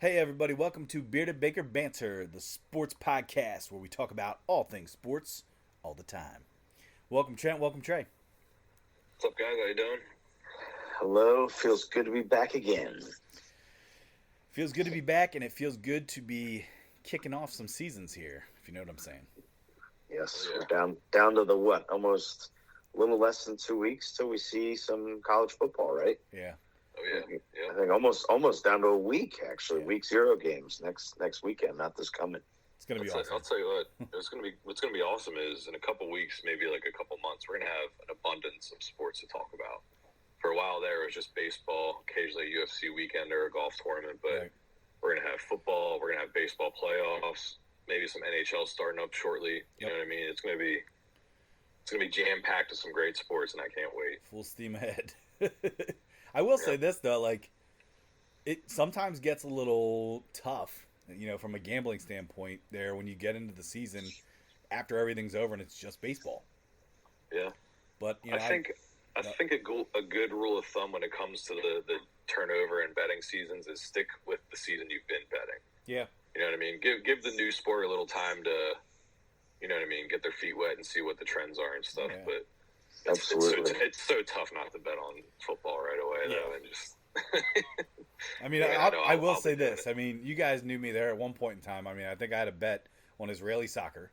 Hey everybody, welcome to Baker Banter, the sports podcast where we talk about all things sports all the time. Welcome Trent, welcome Trey. What's up, guys? How you doing? Hello. Feels good to be back again. Feels good to be back, and it feels good to be kicking off some seasons here, if you know what I'm saying. Yes, Yeah. we're down to the what? Almost a little less than 2 weeks till we see some college football, right? Yeah. Oh yeah. I think almost down to a week actually. Yeah. Week 0 games next weekend, not this coming. It's gonna be awesome. I'll tell you what. What's gonna be awesome is in a couple weeks, maybe like a couple months, we're gonna have an abundance of sports to talk about. For a while there, it was just baseball, occasionally a UFC weekend or a golf tournament, but Right. we're gonna have football, we're gonna have baseball playoffs, maybe some NHL starting up shortly. You know what I mean? It's gonna be jam packed with some great sports, and I can't wait. Full steam ahead. I will say this though, like it sometimes gets a little tough, from a gambling standpoint there when you get into the season after everything's over and it's just baseball. Yeah. But I think a good rule of thumb when it comes to the turnover and betting seasons is stick with the season you've been betting. Yeah. You know what I mean? Give the new sport a little time to, you know what I mean, get their feet wet and see what the trends are and stuff. Yeah. But Absolutely. it's so tough not to bet on football right away, though, and just. I mean, I will say this. I mean, you guys knew me there at one point in time. I mean, I think I had a bet on Israeli soccer.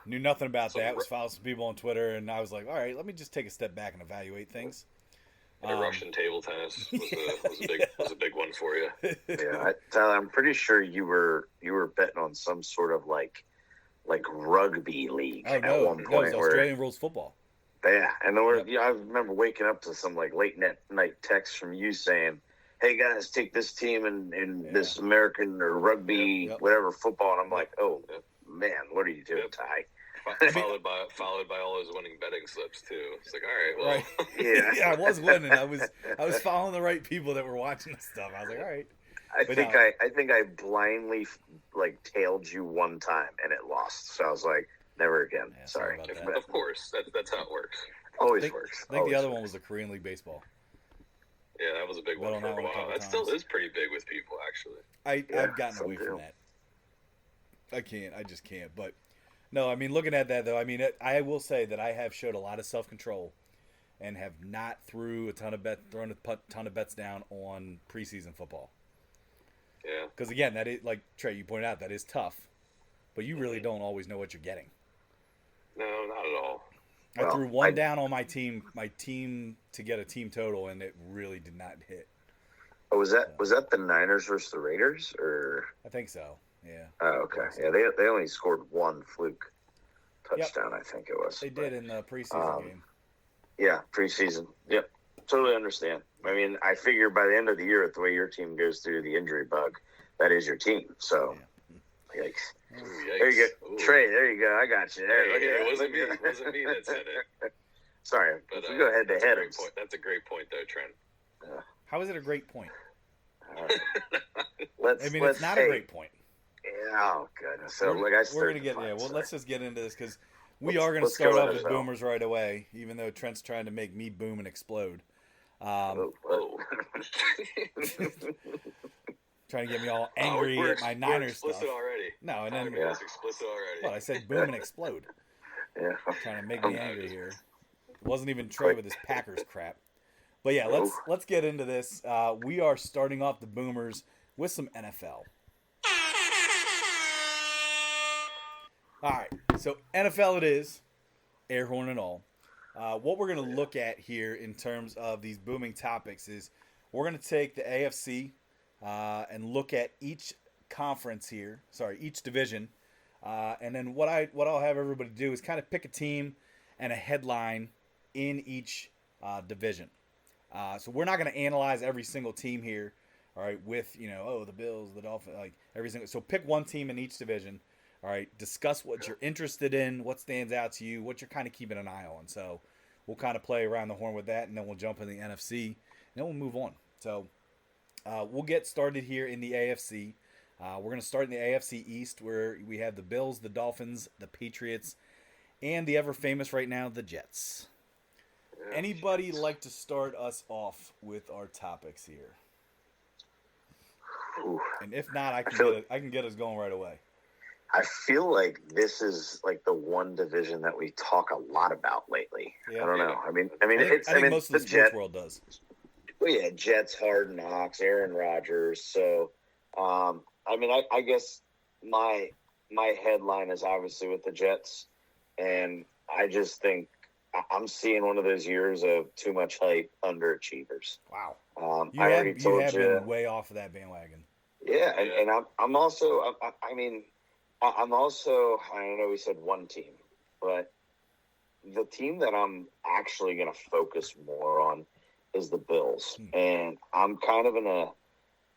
Knew nothing about that. Was following some people on Twitter, and I was like, all right, let me just take a step back and evaluate things. Russian table tennis was a big one for you. Yeah, Tyler, I'm pretty sure you were betting on some sort of like rugby league Oh, at no, one no, point. it's Australian rules football. Yeah, and I remember waking up to some like late night text from you saying, "Hey guys, take this team in this American or rugby whatever football," and I'm like, "Oh man, what are you doing, Ty?" Followed by all those winning betting slips too. It's like, all right, well, right. Yeah, I was winning. I was following the right people that were watching the stuff. I was like, all right. I think I blindly tailed you one time and it lost. So I was like, never again. Yeah, sorry. Of course, that's how it works. Always works. I think the other one was the Korean League baseball. Yeah, that was a big one for a while. That still is pretty big with people, actually. I've gotten away from that. I just can't. But no, I mean, looking at that though, I mean, I will say that I have showed a lot of self-control and have not thrown a ton of bets down on preseason football. Yeah. Because again, that is, like Trey, you pointed out, that is tough, but you really don't always know what you're getting. No, not at all. I threw one down on my team to get a team total, and it really did not hit. Oh, was that the Niners versus the Raiders, or? I think so. Yeah. Oh, okay. Yeah, they only scored one fluke touchdown. I think it was. They did in the preseason game. Yeah, preseason. Yep. Totally understand. I mean, I figure by the end of the year, with the way your team goes through the injury bug, that is your team. So, yikes. Ooh, There you go. Ooh. Trey, there you go. I got you. There. It wasn't me that said it. Sorry. But, if we go head to head. That's a great point, though, Trent. How is it a great point? It's not a great point. Yeah, oh, goodness. So, let's just get into this because we are going to start off as boomers right away, even though Trent's trying to make me boom and explode. Trying to get me all angry at my Niners stuff. Already. No, and then explicit already. What I said, boom and explode. Yeah. Trying to make me angry here. It wasn't even Trey with his Packers crap. But yeah, let's get into this. We are starting off the boomers with some NFL. All right, so NFL it is, air horn and all. What we're going to look at here in terms of these booming topics is we're going to take the AFC and look at each each division, and then what I'll have everybody do is kind of pick a team and a headline in each division. So we're not going to analyze every single team here, all right, with the Bills, the Dolphins, like every single. So pick one team in each division. All right, discuss what you're interested in, what stands out to you, what you're kind of keeping an eye on. So we'll kind of play around the horn with that, and then we'll jump in the NFC, and then we'll move on. So we'll get started here in the AFC. We're going to start in the AFC East, where we have the Bills, the Dolphins, the Patriots, and the ever-famous right now, the Jets. Anybody like to start us off with our topics here? And if not, I can get us going right away. I feel like this is like the one division that we talk a lot about lately. Yeah. I don't know. I mean, I think most of the sports world does. Well, yeah, Jets, Hard Knocks, Aaron Rodgers. So, I guess my headline is obviously with the Jets, and I just think I'm seeing one of those years of too much hype, underachievers. Wow. I already told you. Been way off of that bandwagon. Yeah, and I'm also, I'm also, I know we said one team, but the team that I'm actually going to focus more on is the Bills. And I'm kind of in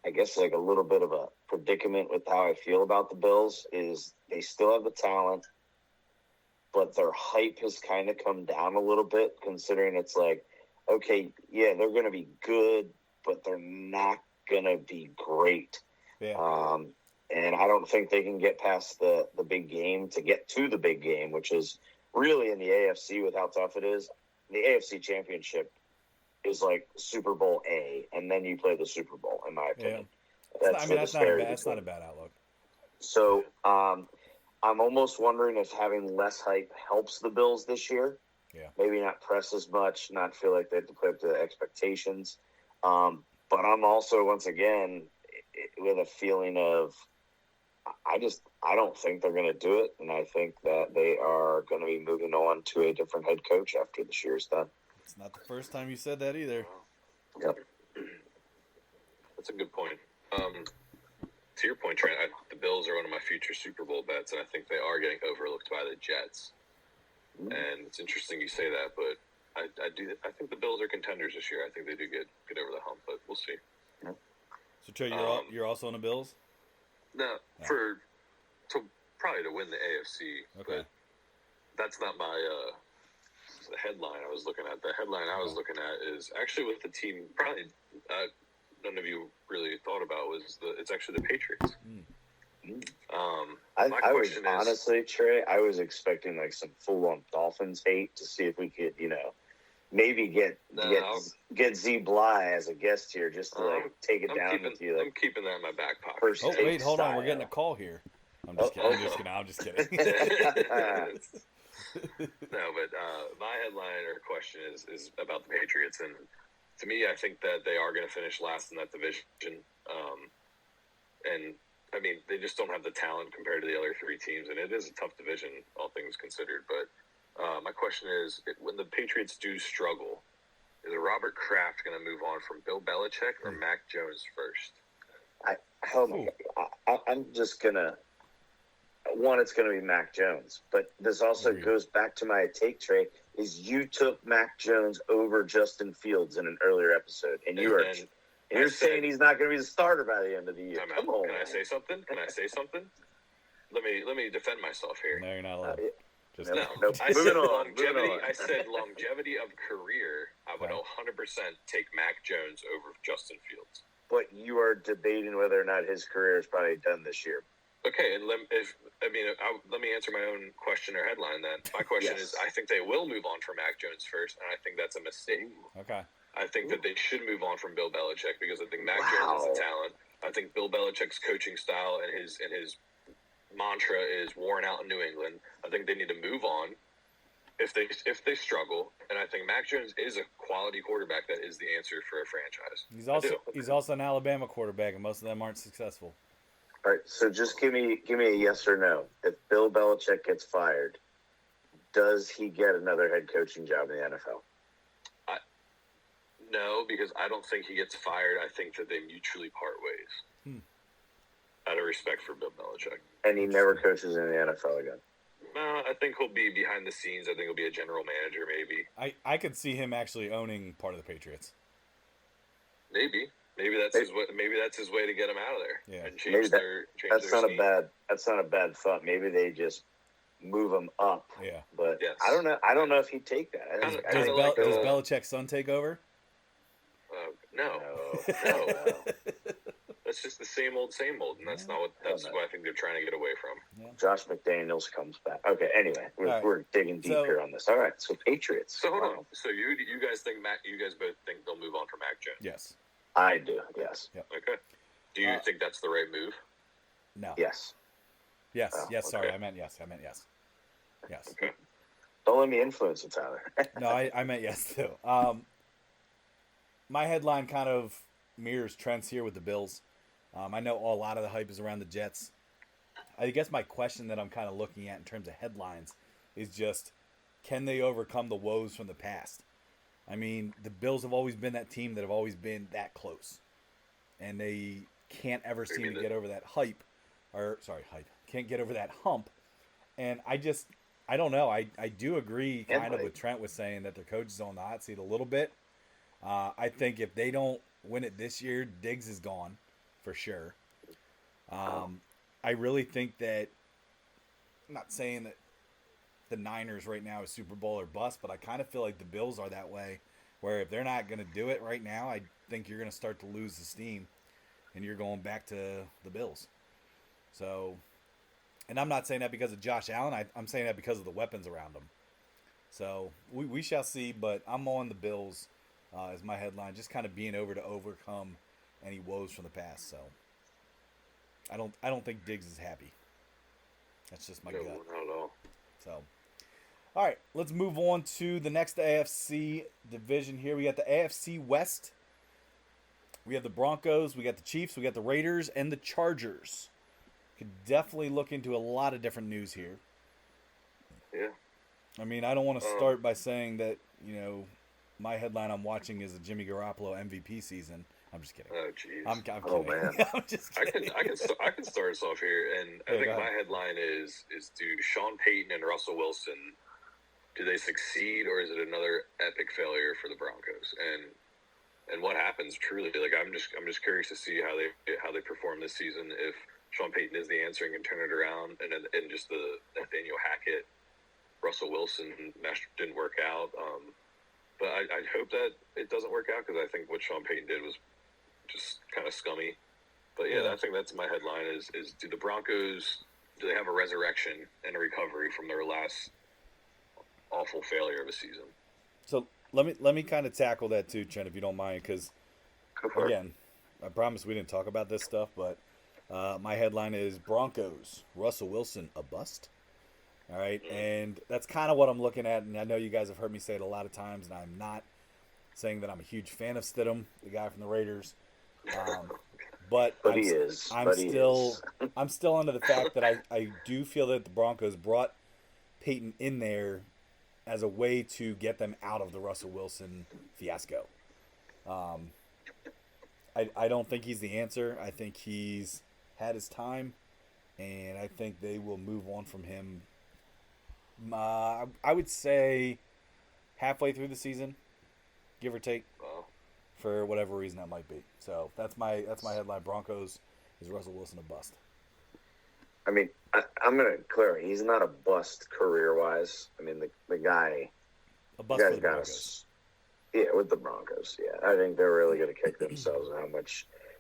I guess like a little bit of a predicament with how I feel about the Bills is they still have the talent, but their hype has kind of come down a little bit considering it's like, okay, yeah, they're going to be good, but they're not going to be great. Yeah. And I don't think they can get past the big game to get to the big game, which is really in the AFC with how tough it is. The AFC Championship is like Super Bowl A, and then you play the Super Bowl, in my opinion. Yeah. That's not a bad outlook. So I'm almost wondering if having less hype helps the Bills this year. Yeah. Maybe not press as much, not feel like they have to play up to the expectations. But I'm also, once again, with a feeling of I don't think they're going to do it, and I think that they are going to be moving on to a different head coach after this year's done. It's not the first time you said that either. Yep. That's a good point. To your point, Trent, the Bills are one of my future Super Bowl bets, and I think they are getting overlooked by the Jets. And it's interesting you say that, but I think the Bills are contenders this year. I think they do get over the hump, but we'll see. Yep. So Trey, you're also on the Bills? No, probably to win the AFC. Okay. But that's not my the headline I was looking at. The headline I was looking at is actually with the team. Probably none of you really thought about it's actually the Patriots. I was honestly, Trey, I was expecting like some full-on Dolphins hate to see if we could, maybe get Z Bly as a guest here just to take it down with you. Like, I'm keeping that in my back pocket. Oh wait, hold on, we're getting a call here. I'm just kidding. I'm just kidding. No, but my headline or question is about the Patriots, and to me, I think that they are going to finish last in that division. And I mean, they just don't have the talent compared to the other three teams, and it is a tough division, all things considered. But my question is, when the Patriots do struggle, is Robert Kraft going to move on from Bill Belichick or Mac Jones first? I'm just going to – one, it's going to be Mac Jones. But this also goes back to my take, Trey, is you took Mac Jones over Justin Fields in an earlier episode, and you're saying he's not going to be the starter by the end of the year. Come on. Can I say something? Let me defend myself here. No, you're not allowed. Nope. I said longevity. I said longevity of career. I would 100% take Mac Jones over Justin Fields. But you are debating whether or not his career is probably done this year. Okay, and let me answer my own question or headline then. My question is, I think they will move on from Mac Jones first, and I think that's a mistake. Okay. I think that they should move on from Bill Belichick because I think Mac Jones is a talent. I think Bill Belichick's coaching style and his mantra is worn out in New England. I think they need to move on if they struggle, and I think Mac Jones is a quality quarterback that is the answer for a franchise. He's also an Alabama quarterback, and most of them aren't successful. All right, so just give me a yes or no. If Bill Belichick gets fired, does he get another head coaching job in the NFL? No, because I don't think he gets fired. I think that they mutually part ways. Out of respect for Bill Belichick. And he never coaches in the NFL again? No, I think he'll be behind the scenes. I think he'll be a general manager, maybe. I could see him actually owning part of the Patriots. Maybe that's his way. Maybe that's his way to get him out of there. Yeah. And change their That's not a bad thought. Maybe they just move him up. Yeah. But yes. I don't know if he'd take that. Does Belichick's son take over? No. That's just the same old, and that's not what. That's what I think they're trying to get away from. Yeah. Josh McDaniels comes back. Okay. Anyway, we're digging deep here on this. All right. So Patriots. So hold on. So you guys think you guys both think they'll move on from Mac Jones? Yes. I do. Yes. Yep. Okay. Do you think that's the right move? No. Yes. Yes. Oh, yes. Sorry, okay. I meant yes. Yes. Okay. Don't let me influence you, Tyler. No, I meant yes too. My headline kind of mirrors trends here with the Bills. I know a lot of the hype is around the Jets. I guess my question that I'm kind of looking at in terms of headlines is just, can they overcome the woes from the past? I mean, the Bills have always been that team that have always been that close. And they can't ever seem to get over that hype. Can't get over that hump. And I don't know. I do agree kind of with Trent was saying that their coach is on the hot seat a little bit. I think if they don't win it this year, Diggs is gone for sure. I really think that, I'm not saying that the Niners right now is Super Bowl or bust, but I kind of feel like the Bills are that way, where if they're not going to do it right now, I think you're going to start to lose the steam, and you're going back to the Bills. So, and I'm not saying that because of Josh Allen. I'm saying that because of the weapons around him. So we shall see, but I'm on the Bills as my headline, just kind of being able to overcome any woes from the past. So I don't think Diggs is happy. That's just my gut. Not at all. So, all right, let's move on to the next AFC division here. We got the AFC West. We have the Broncos, we got the Chiefs, we got the Raiders, and the Chargers. Could definitely look into a lot of different news here. Yeah. I mean, I don't want to start by saying that, my headline I'm watching is a Jimmy Garoppolo MVP season. I'm just kidding. Oh, jeez. I'm kidding. Oh, man. I'm just kidding. I can start us off here, and I think my headline is do Sean Payton and Russell Wilson, do they succeed, or is it another epic failure for the Broncos? And what happens truly? Like I'm just curious to see how they perform this season. If Sean Payton is the answer and can turn it around, and just the Nathaniel Hackett, Russell Wilson match didn't work out. But I hope that it doesn't work out, because I think what Sean Payton did was just kind of scummy. But yeah, I think that's my headline is do the Broncos, do they have a resurrection and a recovery from their last awful failure of a season? So let me kind of tackle that too, Trent, if you don't mind, because again, I promise we didn't talk about this stuff, but my headline is Broncos, Russell Wilson, a bust. All right, and that's kind of what I'm looking at, and I know you guys have heard me say it a lot of times, and I'm not saying that I'm a huge fan of Stidham, the guy from the Raiders, but I'm still under the fact that I do feel that the Broncos brought Peyton in there as a way to get them out of the Russell Wilson fiasco. I don't think he's the answer. I think he's had his time, and I think they will move on from him. I would say halfway through the season, give or take, for whatever reason that might be. So that's my headline. Broncos is Russell Wilson a bust. I mean, I'm going to clear. He's not a bust career-wise. I mean, the guy. A bust for the Broncos. With the Broncos. Yeah, I think they're really going to kick themselves on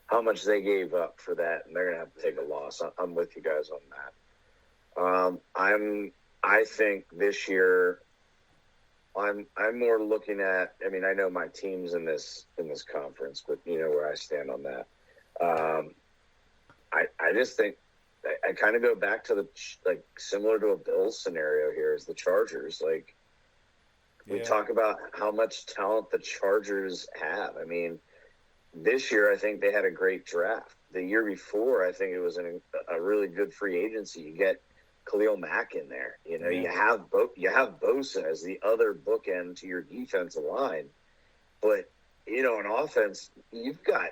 how much they gave up for that, and they're going to have to take a loss. I'm with you guys on that. I think this year, I'm more looking at. I mean, I know my team's in this conference, but you know where I stand on that. I just think I kind of go back to similar to a Bills scenario here is the Chargers. We talk about how much talent the Chargers have. I mean, this year I think they had a great draft. The year before, I think it was a really good free agency. You get Khalil Mack in there. You have Bosa as the other bookend to your defensive line, but in offense, you've got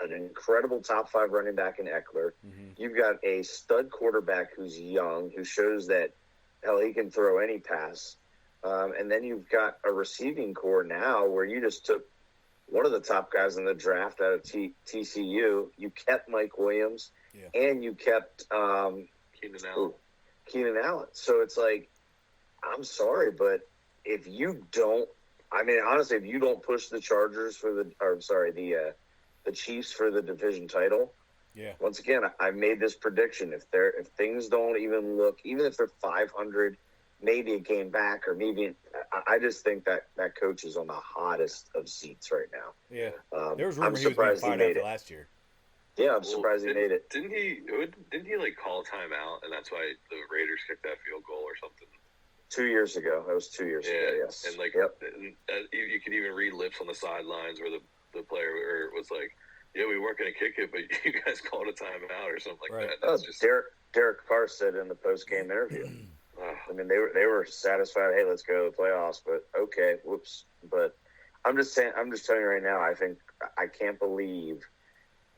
an incredible top 5 running back in Eckler. Mm-hmm. You've got a stud quarterback who's young, who shows that hell he can throw any pass, and then you've got a receiving core now where you just took one of the top guys in the draft out of TCU. You kept Mike Williams, and you kept Keenan Allen. So it's like, I'm sorry, but if you don't, honestly, if you don't push the Chargers the Chiefs for the division title, once again, I made this prediction. If things don't even look, even if they're 500, maybe a game back, or maybe I just think that coach is on the hottest of seats right now. Yeah, there was rumors he was being fired after last year. Yeah, I'm surprised he made it. Didn't he like call a timeout, and that's why the Raiders kicked that field goal or something? 2 years ago. That was 2 years ago, yes. And like, you could even read lips on the sidelines where the player was like, "Yeah, we weren't going to kick it, but you guys called a timeout or something like that." That's just Derek Carr said in the post-game interview. I mean, they were satisfied. Hey, let's go to the playoffs. But okay, whoops. But I'm just telling you right now. I can't believe.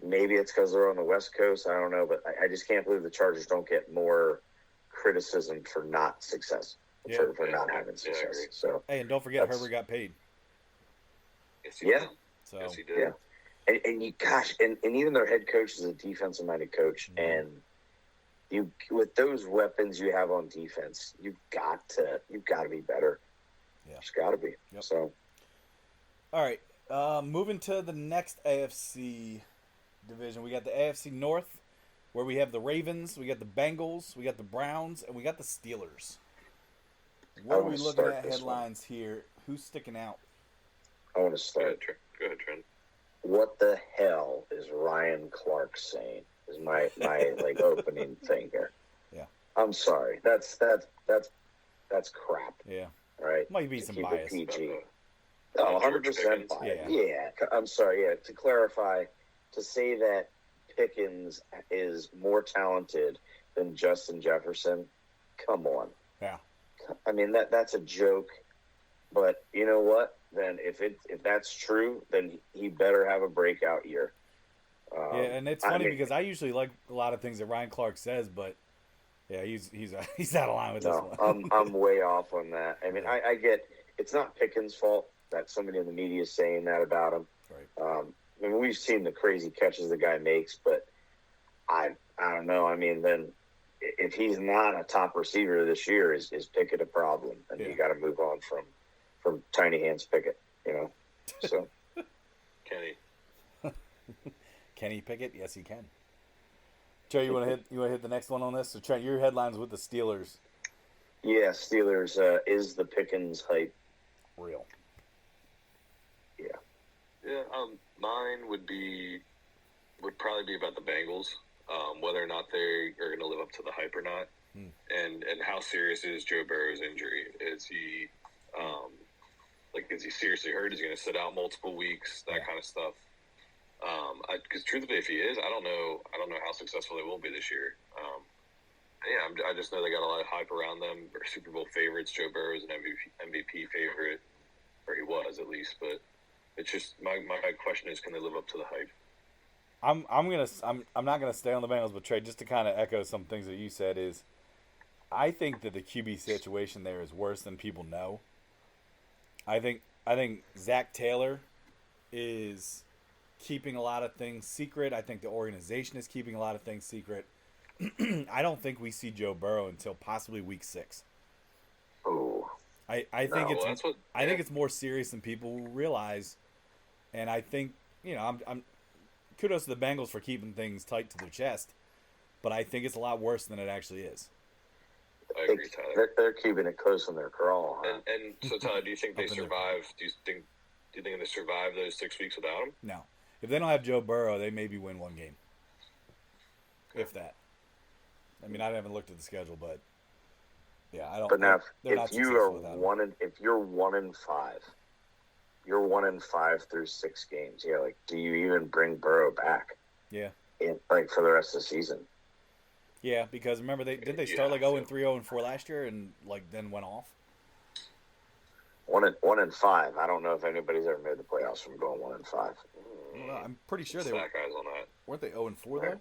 Maybe it's because they're on the West Coast. I don't know, but I just can't believe the Chargers don't get more criticism for not success, for not having success. So hey, and don't forget Herbert got paid. Yes, he did. So yes, he did. Yeah, and even their head coach is a defensive-minded coach, and you with those weapons you have on defense, you've got to be better. Yeah, it's got to be. Yep. So, all right, moving to the next AFC division, we got the AFC North, where we have the Ravens, we got the Bengals, we got the Browns, and we got the Steelers. What are we looking at headlines here? Who's sticking out? I want to start. Go ahead, Trent. What the hell is Ryan Clark saying? Is my like opening thing here. Yeah. I'm sorry. That's crap. Yeah. Right. Might be some bias. PG. 100% bias. Yeah. I'm sorry. Yeah. To clarify, to say that Pickens is more talented than Justin Jefferson, come on. Yeah. I mean that's a joke. But you know what? Then if that's true, then he better have a breakout year. Yeah, and it's funny because I usually like a lot of things that Ryan Clark says, but yeah, he's out of line with this one. I'm way off on that. I mean, I get it's not Pickens' fault that somebody in the media is saying that about him. Right. I mean, we've seen the crazy catches the guy makes, but I don't know. I mean, then if he's not a top receiver this year, is Pickett a problem? And you got to move on from Tiny Hands Pickett, So Kenny Pickett, yes he can. Trey, you want to hit the next one on this? So Trent, your headlines with the Steelers. Yeah, Steelers is the Pickens hype real? Yeah. Yeah, mine would probably be about the Bengals, whether or not they are going to live up to the hype or not, and how serious is Joe Burrow's injury? Is he is he seriously hurt? Is he going to sit out multiple weeks? That kind of stuff. Because truthfully, if he is, I don't know how successful they will be this year. I just know they got a lot of hype around them. They're Super Bowl favorites. Joe Burrow is an MVP favorite, or he was at least. But it's just my question is, can they live up to the hype? I'm not gonna stay on the Bengals, but Trey, just to kind of echo some things that you said is, I think that the QB situation there is worse than people know. I think Zach Taylor is keeping a lot of things secret. I think the organization is keeping a lot of things secret. I don't think we see Joe Burrow until possibly week 6. Oh, I think I think it's more serious than people realize, and I think I'm kudos to the Bengals for keeping things tight to their chest, but I think it's a lot worse than it actually is. I agree, Tyler. They're keeping it close in their crawl. Huh? And so, Tyler, do you think they survive? Do you think they survive those 6 weeks without him? No. If they don't have Joe Burrow, they maybe win one game, if that. I mean, I haven't looked at the schedule, but yeah, I don't. But now, if you're 1-5, you're 1-5 through 6 games. Yeah, like, do you even bring Burrow back? Yeah. For the rest of the season. Yeah, because remember they start 0-3, 0-4 last year, and then went off. 1-5. I don't know if anybody's ever made the playoffs from going 1-5. Well, I'm pretty sure they were. Guys on that. Weren't they 0-4 though?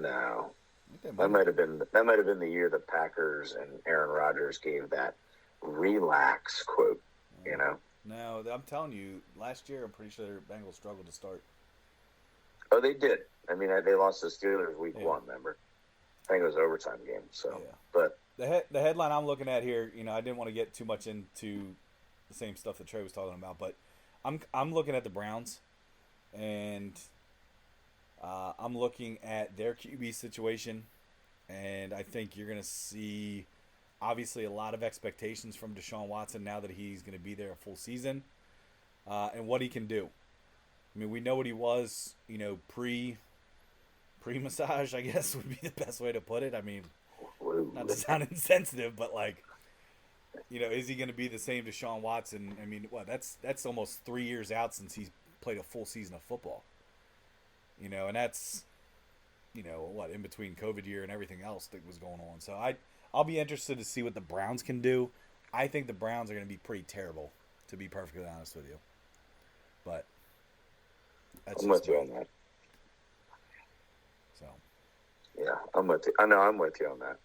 No. That might have been the year the Packers and Aaron Rodgers gave that relax quote. No, I'm telling you, last year I'm pretty sure the Bengals struggled to start. Oh, they did. I mean, they lost the Steelers week 1. Remember? I think it was an overtime game. So, but the headline I'm looking at here, I didn't want to get too much into the same stuff that Trey was talking about, but I'm looking at the Browns, and I'm looking at their QB situation, and I think you're going to see obviously a lot of expectations from Deshaun Watson now that he's going to be there a full season, and what he can do. I mean, we know what he was, pre-massage, I guess would be the best way to put it. I mean, not to sound insensitive, but is he going to be the same Deshaun Watson? I mean, that's almost 3 years out since he's played a full season of football. And that's, in between COVID year and everything else that was going on. So I'll be interested to see what the Browns can do. I think the Browns are going to be pretty terrible, to be perfectly honest with you. But I'm with you on that. So. Yeah, I'm with you. I know I'm with you on that.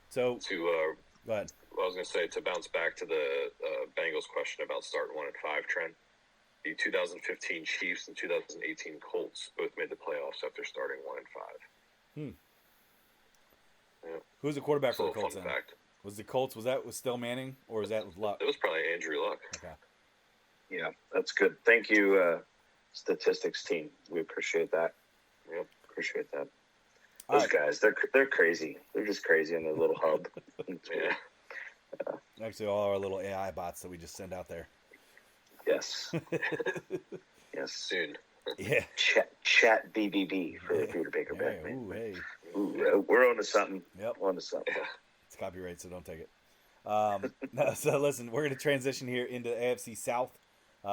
So go ahead. I was going to say, to bounce back to the Bengals question about starting 1-5, Trent, the 2015 Chiefs and 2018 Colts both made the playoffs after starting 1-5. Yeah. Who's the quarterback for the Colts fun then? Fact. Was the Colts, was still Manning, or was that Luck? It was probably Andrew Luck. Okay. Yeah, that's good. Thank you, statistics team. We appreciate that. Yep. Appreciate that. Those guys, they're crazy. They're just crazy in their little hub. Yeah. Actually, all our little AI bots that we just send out there. Yes. Yes. Soon. Yeah. Chat BBB for Peter Baker Banter. Ooh, hey. Ooh, we're on to something. Yep. On to something. Yeah. It's copyright, so don't take it. No, so listen, we're going to transition here into the AFC South.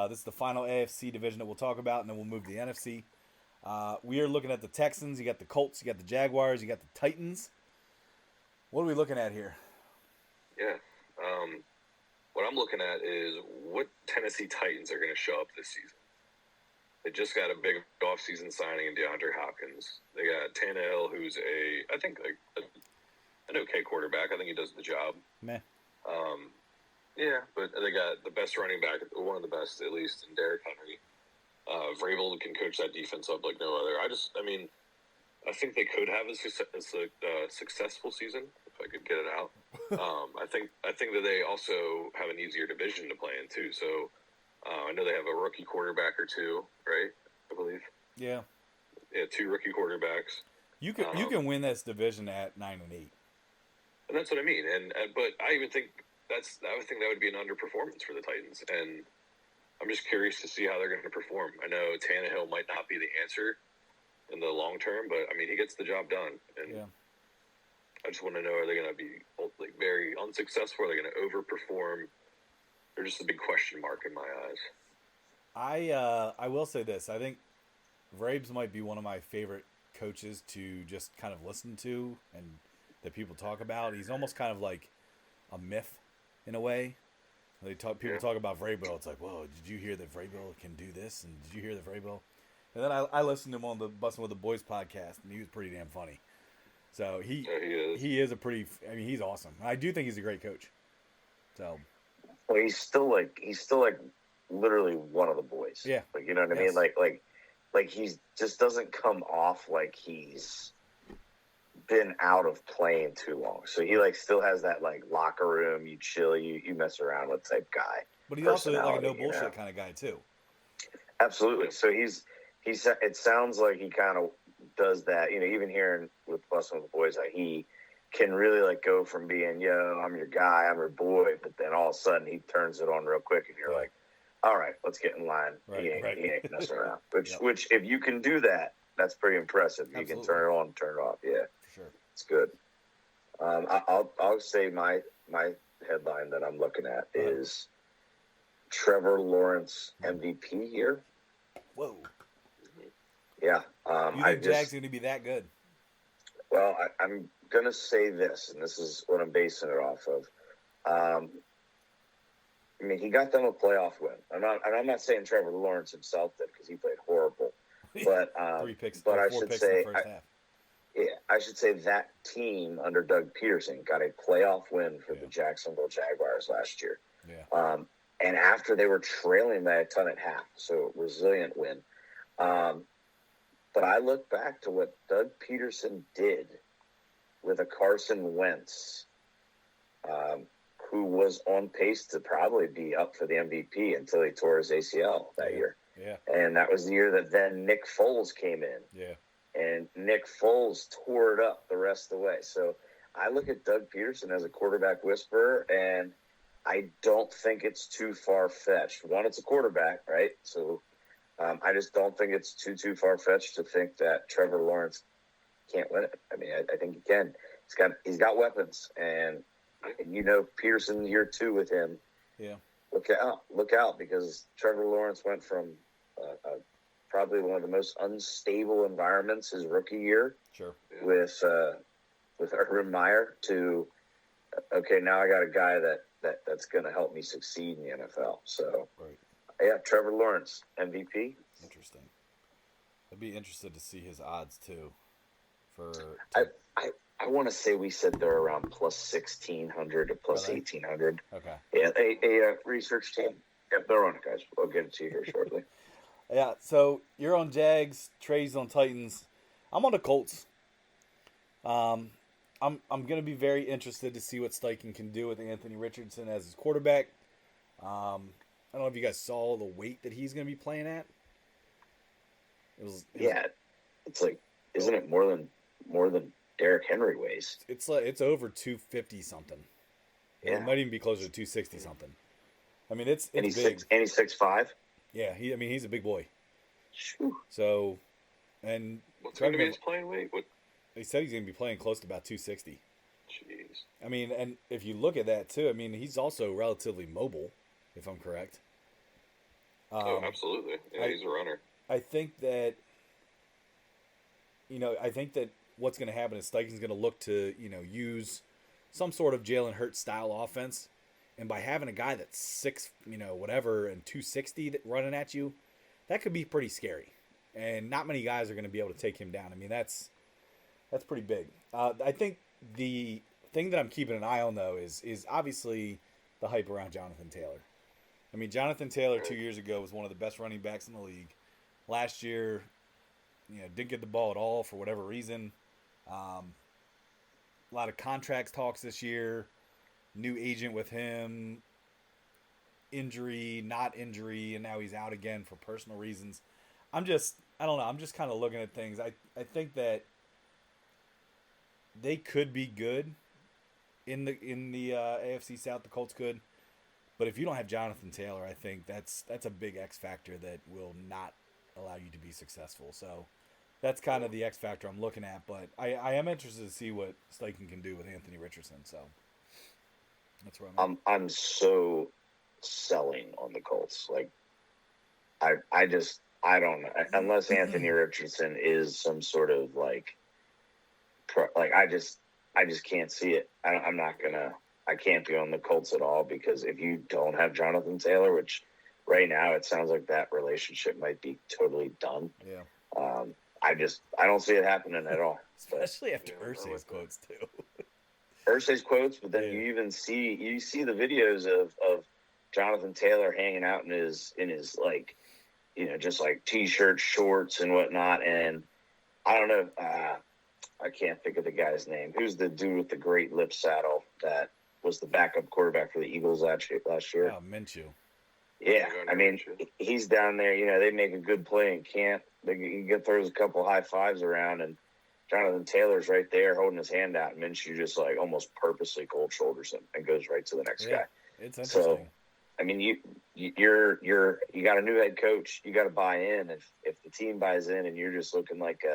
This is the final AFC division that we'll talk about, and then we'll move to the NFC. We are looking at the Texans. You got the Colts. You got the Jaguars. You got the Titans. What are we looking at here? Yeah. What I'm looking at is what Tennessee Titans are going to show up this season. They just got a big offseason signing in DeAndre Hopkins. They got Tannehill, who's an okay quarterback. I think he does the job. Meh. Yeah, but they got the best running back, one of the best at least, in Derrick Henry. Vrabel can coach that defense up like no other. I think they could have a successful season if I could get it out. I think that they also have an easier division to play in too. So I know they have a rookie quarterback or two, right? I believe. Yeah. Yeah, 2 rookie quarterbacks. You can win this division at 9-8. And that's what I mean. But I even think I would think that would be an underperformance for the Titans. And I'm just curious to see how they're going to perform. I know Tannehill might not be the answer in the long term, but I mean, he gets the job done. And yeah. I just want to know, are they going to be very unsuccessful? Are they going to overperform? They're just a big question mark in my eyes. I will say this. I think Vrabes might be one of my favorite coaches to just kind of listen to and that people talk about. He's almost kind of like a myth in a way. People talk about Vrabel. It's like, whoa, did you hear that Vrabel can do this? And did you hear that Vrabel? And then I listened to him on the Bussin' with the Boys podcast, and he was pretty damn funny. So he is he's awesome. I do think he's a great coach. So, well, he's still like literally one of the boys. Yeah, you know what I mean. Like he's just doesn't come off like he's been out of playing too long. So he still has that locker room, you chill, you mess around with type guy. But he's also like a no bullshit kind of guy too. Absolutely. So he's it sounds like he kind of does that. Even hearing with Bustin' with the Boys, he can really go from being, I'm your guy, I'm your boy, but then all of a sudden he turns it on real quick, and you're like, all right, let's get in line. Right, he ain't messing around. Which if you can do that, that's pretty impressive. Absolutely. You can turn it on, turn it off. Yeah, for sure, it's good. I'll say my headline that I'm looking at is Trevor Lawrence MVP here. Whoa. Yeah. You think Jags going to be that good? Well, I'm going to say this, and this is what I'm basing it off of. He got them a playoff win. I'm not saying Trevor Lawrence himself did, because he played horrible. But 3 picks, but I 4 should picks say, in the first half. Yeah, I should say that team under Doug Peterson got a playoff win for the Jacksonville Jaguars last year. Yeah. And after they were trailing by a ton at half, so resilient win. But I look back to what Doug Peterson did with a Carson Wentz, who was on pace to probably be up for the MVP until he tore his ACL that year. Yeah. And that was the year that then Nick Foles came in. Yeah. And Nick Foles tore it up the rest of the way. So I look at Doug Peterson as a quarterback whisperer, and I don't think it's too far-fetched. One, it's a quarterback, right? So I just don't think it's too far-fetched to think that Trevor Lawrence can't win it. I mean, I think he can. He's got weapons, and Peterson year 2 with him. Yeah. Look out, because Trevor Lawrence went from probably one of the most unstable environments his rookie year. Sure. Yeah. With Urban Meyer to okay, now I got a guy that's going to help me succeed in the NFL. So, right. Yeah, Trevor Lawrence, MVP. Interesting. I'd be interested to see his odds too. I want to say we said they're around plus 1,600 to plus 1,800. Okay. Yeah, a research team. Yep, they're on it, guys. I'll get it to you here shortly. Yeah, so you're on Jags, Trey's on Titans. I'm on the Colts. I'm going to be very interested to see what Steichen can do with Anthony Richardson as his quarterback. I don't know if you guys saw the weight that he's going to be playing at. It's like, isn't it more than Derrick Henry weighs? It's over 250 something. Yeah, it might even be closer to 260 something. I mean, it's and he's big. And he's 6'5". Yeah, he's a big boy. Whew. So, and what's going to be his playing weight? What? He said he's going to be playing close to about 260. Jeez. I mean, and if you look at that too, I mean, he's also relatively mobile, if I'm correct. Absolutely. Yeah, he's a runner. I think that, what's going to happen is Steichen's going to look to, use some sort of Jalen Hurts style offense. And by having a guy that's 6, and 260 running at you, that could be pretty scary. And not many guys are going to be able to take him down. I mean, that's pretty big. I think the thing that I'm keeping an eye on, though, is obviously the hype around Jonathan Taylor. I mean, Jonathan Taylor 2 years ago was one of the best running backs in the league. Last year, didn't get the ball at all for whatever reason. A lot of contracts talks this year. New agent with him. Injury, not injury, and now he's out again for personal reasons. I don't know. I'm just kind of looking at things. I think that they could be good in the AFC South. The Colts could, but if you don't have Jonathan Taylor, I think that's a big X factor that will not allow you to be successful. So that's kind of the X factor I'm looking at. But I am interested to see what Steichen can do with Anthony Richardson. So that's where I'm so selling on the Colts. Like I don't know, unless Anthony Richardson is some sort of I just can't see it. I can't be on the Colts at all, because if you don't have Jonathan Taylor, which right now it sounds like that relationship might be totally done. Yeah. I don't see it happening at all. Especially after Irsay's quotes too. Irsay's quotes, but then you see the videos of Jonathan Taylor hanging out in his just like t-shirts, shorts, and whatnot. And I don't know, I can't think of the guy's name. Who's the dude with the great lip saddle that was the backup quarterback for the Eagles last year? Oh, Minshew. Yeah, I mean, he's down there. They make a good play and can't. He throws a couple high fives around, and Jonathan Taylor's right there holding his hand out, and Minshew just almost purposely cold shoulders him and goes right to the next guy. It's interesting. So, I mean, you got a new head coach. You got to buy in. If the team buys in, and you're just looking like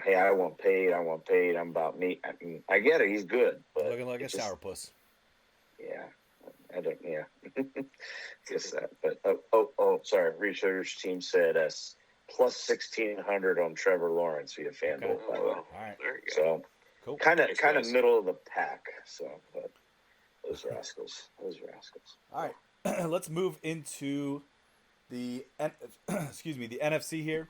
hey, I want paid. I'm about me. I mean, I get it. He's good, but looking like a sourpuss. Yeah, I don't. Yeah, just that. But sorry. Research team said plus 1,600 on Trevor Lawrence via FanDuel. By the way. All right. There you go. So cool. Kind of middle of the pack. So, but those rascals. All right. Let's move into the NFC here.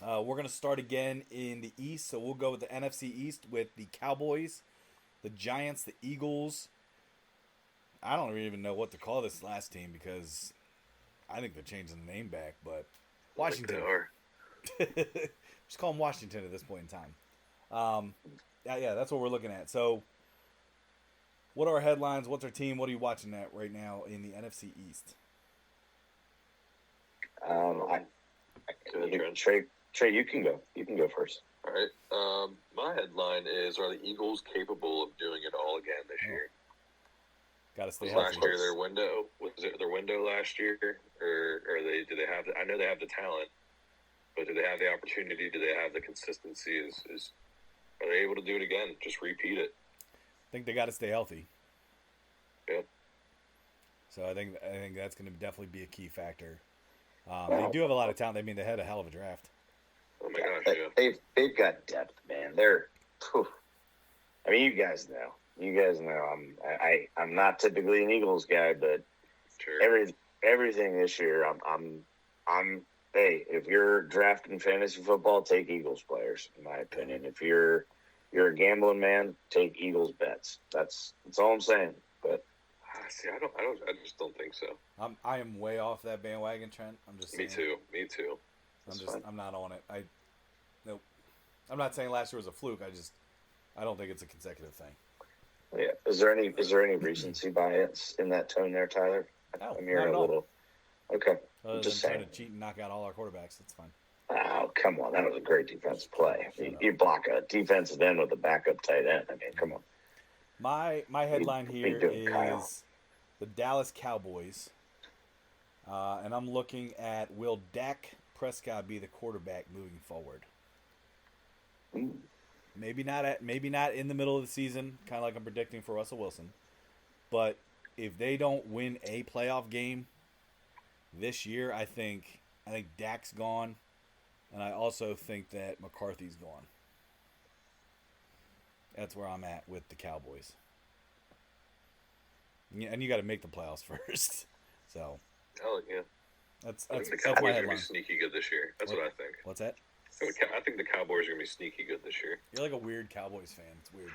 We're going to start again in the East, so we'll go with the NFC East with the Cowboys, the Giants, the Eagles. I don't even know what to call this last team, because I think they're changing the name back, but Washington. Just call them Washington at this point in time. That's what we're looking at. So what are our headlines? What's our team? What are you watching at right now in the NFC East? Trey, you can go. You can go first. All right. My headline is: are the Eagles capable of doing it all again this year? Got to stay Was healthy. last year their window? Was it their window last year, or do they have? I know they have the talent, but do they have the opportunity? Do they have the consistency? Are they able to do it again? Just repeat it. I think they got to stay healthy. Yep. So I think that's going to definitely be a key factor. They do have a lot of talent. I mean, they had a hell of a draft. Oh my gosh, yeah. They've got depth, man. I mean, you guys know. I'm not typically an Eagles guy, but sure. everything this year, I'm. Hey, if you're drafting fantasy football, take Eagles players. In my opinion, if you're a gambling man, take Eagles bets. That's all I'm saying. But see, I just don't think so. I am way off that bandwagon, Trent. I'm just saying. Me too. I'm not on it. Nope. I'm not saying last year was a fluke. I don't think it's a consecutive thing. Yeah. Is there any recency bias in that tone there, Tyler? No, I'm hearing a little. Okay. Other just than saying. trying to cheat and knock out all our quarterbacks, that's fine. Oh, come on. That was a great defensive play. You block a defensive end with a backup tight end. I mean, come on. My headline here is the Dallas Cowboys. And I'm looking at, will Dak Prescott be the quarterback moving forward? Ooh. Maybe not in the middle of the season, kind of like I'm predicting for Russell Wilson. But if they don't win a playoff game this year, I think Dak's gone, and I also think that McCarthy's gone. That's where I'm at with the Cowboys. And you got to make the playoffs first. So. Oh yeah. That's my headline. Cowboys are gonna be sneaky good this year. That's what I think. What's that? I think the Cowboys are gonna be sneaky good this year. You're like a weird Cowboys fan. It's weird.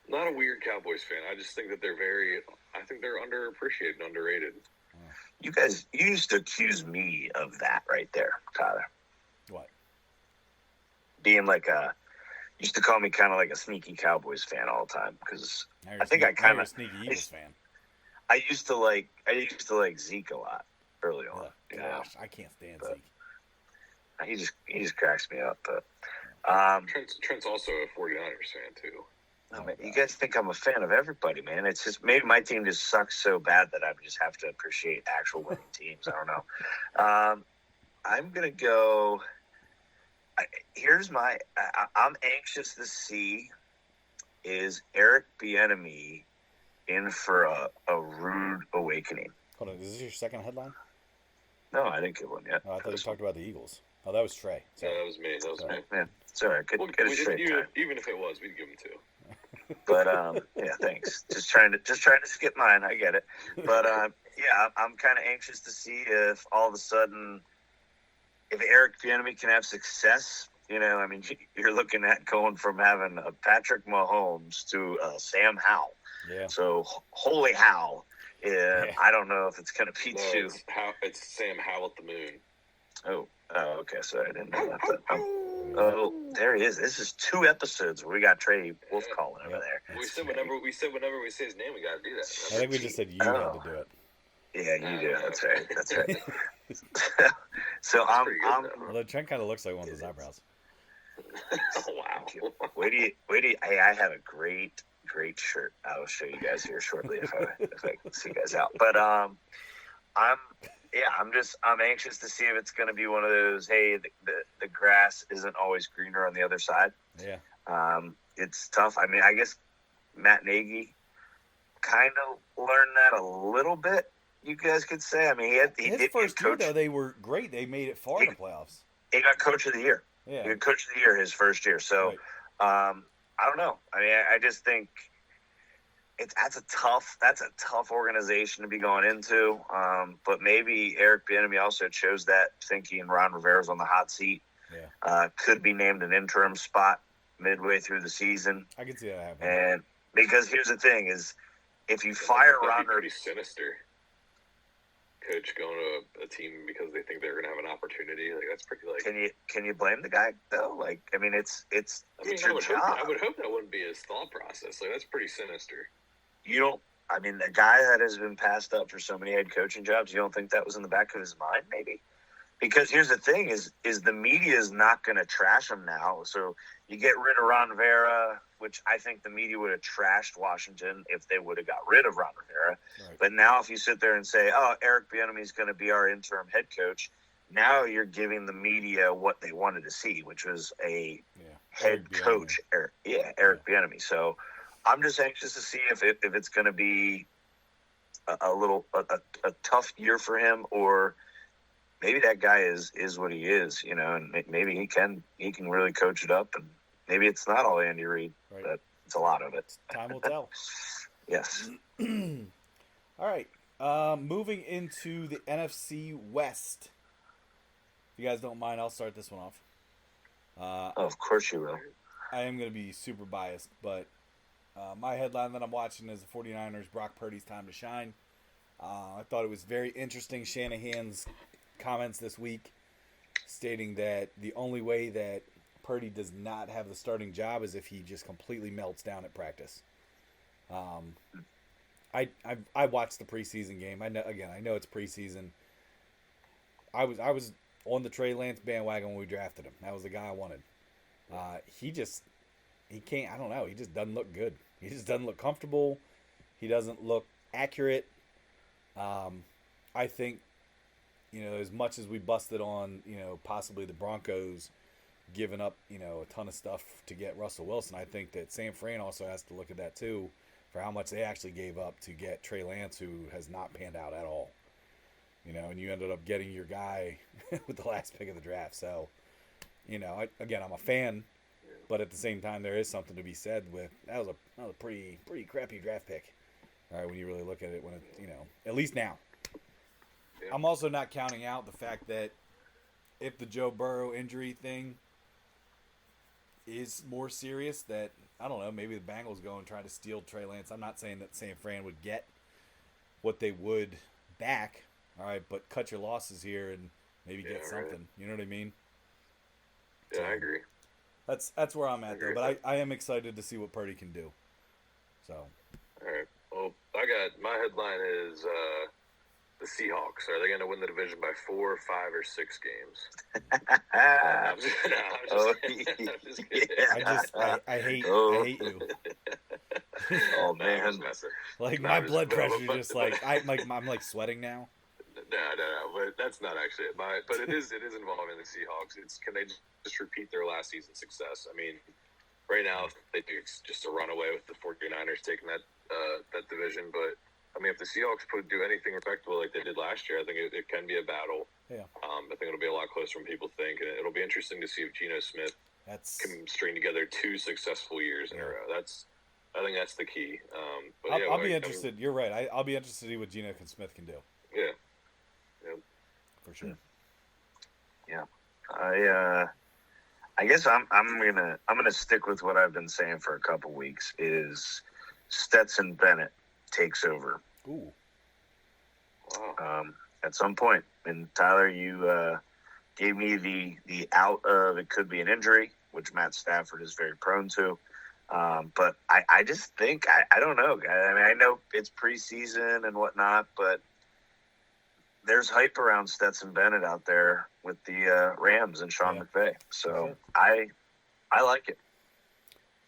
Not a weird Cowboys fan. I just think that I think they're underappreciated and underrated. You guys, you used to accuse me of that right there, Tyler. What? Being like you used to call me kind of like a sneaky Cowboys fan all the time because I think I kind of sneaky Eagles fan. I used to like Zeke a lot early on. Gosh, I can't stand Zeke. He just cracks me up. But Trent's also a 49ers fan too. No, man, you guys think I'm a fan of everybody, man. It's just maybe my team just sucks so bad that I just have to appreciate actual winning teams. I don't know. I'm gonna go. I'm anxious to see is Eric Bieniemy in for a rude awakening. Hold on, is this your second headline? No, I didn't get one yet. Oh, I thought you talked about the Eagles. Oh, that was Trey. Sorry. Yeah, that was me. Man, sorry, I couldn't get it straight. Even if it was, we'd give him two. But yeah, thanks. Just trying to skip mine. I get it. But yeah, I'm kind of anxious to see if all of a sudden, if Eric Bieniemy can have success. You know, I mean, you're looking at going from having a Patrick Mahomes to Sam Howell. Yeah. So holy Howell. Yeah, I don't know if it's going to be too. It's Sam Howell at the moon. Oh, okay. So I didn't know that. Oh, there he is. This is 2 episodes where we got Trey Wolf calling over there. We said whenever we say his name, we got to do that. I think we just said you had to do it. Yeah, you do. That's right. So Although Trent kind of looks like one of his eyebrows. Oh, wow. Wait do you, hey, I have a great shirt. I will show you guys here shortly if I can see you guys out. But I'm anxious to see if it's going to be one of those, hey, the grass isn't always greener on the other side. Yeah. It's tough. I mean, I guess Matt Nagy kind of learned that a little bit, you guys could say. I mean, his first year, though, they were great. They made it far in the playoffs. He got Coach of the Year. Yeah. He got Coach of the Year his first year. So, right. I don't know. I mean, I just think that's a tough organization to be going into. But maybe Eric Bieniemy also chose that, thinking Ron Rivera's on the hot seat. Yeah. Could be named an interim spot midway through the season. I can see that happening. And because here's the thing is, if you fire Ron Rivera, pretty sinister. Coach going to a team because they think they're going to have an opportunity, like that's pretty. Like, can you blame the guy though? Like, I mean, it's your job. I would hope that wouldn't be his thought process. Like, that's pretty sinister. You don't. I mean, the guy that has been passed up for so many head coaching jobs, you don't think that was in the back of his mind, maybe? Because here's the thing: is the media is not going to trash him now. So you get rid of Ron Rivera, which I think the media would have trashed Washington if they would have got rid of Ron Rivera. Right. But now if you sit there and say, oh, Eric Bieniemy is going to be our interim head coach, now you're giving the media what they wanted to see, which was a head coach, Eric Bieniemy. So I'm just anxious to see if it's going to be a tough year for him, or maybe that guy is what he is, and maybe he can really coach it up, and maybe it's not all Andy Reid, but it's a lot of it. Time will tell. Yes. All right. Moving into the NFC West. If you guys don't mind, I'll start this one off. Of course you will. I am going to be super biased, but my headline that I'm watching is the 49ers, Brock Purdy's time to shine. I thought it was very interesting, Shanahan's comments this week stating that the only way that Purdy does not have the starting job is if he just completely melts down at practice. I watched the preseason game. I know it's preseason. I was on the Trey Lance bandwagon when we drafted him. That was the guy I wanted. He can't. I don't know. He just doesn't look good. He just doesn't look comfortable. He doesn't look accurate. I think, as much as we busted on, possibly the Broncos giving up, a ton of stuff to get Russell Wilson, I think that San Fran also has to look at that too, for how much they actually gave up to get Trey Lance, who has not panned out at all. And you ended up getting your guy with the last pick of the draft. So, I'm a fan, but at the same time, there is something to be said with that was a pretty crappy draft pick. All right, when you really look at it, when it, at least now. Yeah. I'm also not counting out the fact that if the Joe Burrow injury thing is more serious, that I don't know, maybe the Bengals go and try to steal Trey Lance. I'm not saying that San Fran would get what they would back. All right, but cut your losses here and maybe get something. Right. You know what I mean? Yeah, I agree. That's where I'm at, though. But I am excited to see what Purdy can do. So. All right. Well, my headline is the Seahawks. Are they going to win the division by 4, 5, or 6 games? I'm just kidding. I hate you. Oh man! Like my blood pressure just like I'm like sweating now. No, but that's not actually it. But it is involving the Seahawks. Can they just repeat their last season's success? I mean, right now they do just a runaway with the 49ers taking that division. But I mean, if the Seahawks do anything respectable like they did last year, I think it can be a battle. Yeah. I think it'll be a lot closer than people think, and it'll be interesting to see if Geno Smith can string together 2 successful years in a row. I think that's the key. But I'll be interested. You're right. I'll be interested to see what Geno Smith can do. Yeah. For sure. Yeah. I guess I'm gonna stick with what I've been saying for a couple weeks is Stetson Bennett takes over. Ooh. Wow. At some point. And Tyler, you gave me the out of it could be an injury, which Matt Stafford is very prone to. But I just think I don't know. I mean, I know it's preseason and whatnot, but there's hype around Stetson Bennett out there with the Rams and Sean McVay. So I like it.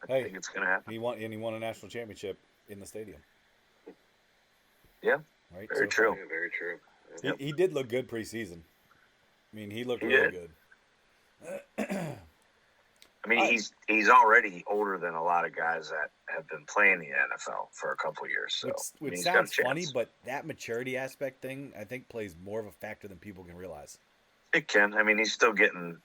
I think it's going to happen. He won a national championship in the stadium. Yeah. Right. Very true. Yeah, very true. Yeah. He did look good preseason. I mean, he looked really good. I mean, he's already older than a lot of guys that have been playing the NFL for a couple of years. So which sounds funny, but that maturity aspect thing, I think, plays more of a factor than people can realize. It can. I mean, he's still getting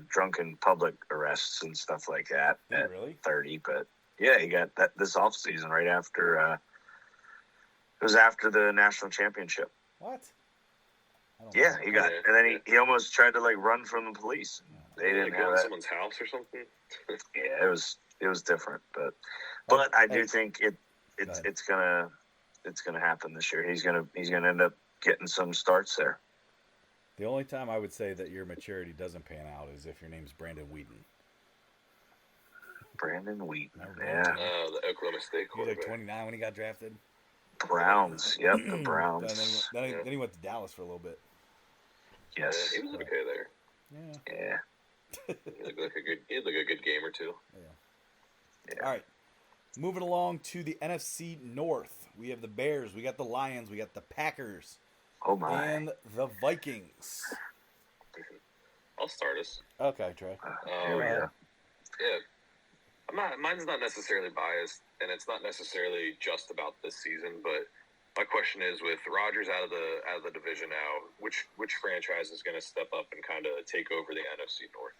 drunken public arrests and stuff like that at really? 30. But yeah, he got that this offseason right after. It was after the national championship. What? Yeah, he got, and then he almost tried to run from the police. They didn't go to someone's house or something. Yeah, it was different, but I do think it's gonna happen this year. He's gonna end up getting some starts there. The only time I would say that your maturity doesn't pan out is if your name's Brandon Wheaton. Brandon Wheaton, yeah. The Oklahoma State quarterback. He was 29 when he got drafted. Browns, yep, the Browns. Then he went to Dallas for a little bit. Yes, he was okay there. Yeah. He looked like a good game or two. Yeah. All right. Moving along to the NFC North. We have the Bears. We got the Lions. We got the Packers. Oh, my. And the Vikings. I'll start us. Okay, Trey. Here we go. Yeah. Mine's not necessarily biased, and it's not necessarily just about this season, but my question is, with Rodgers out of the division now, which franchise is going to step up and kind of take over the NFC North?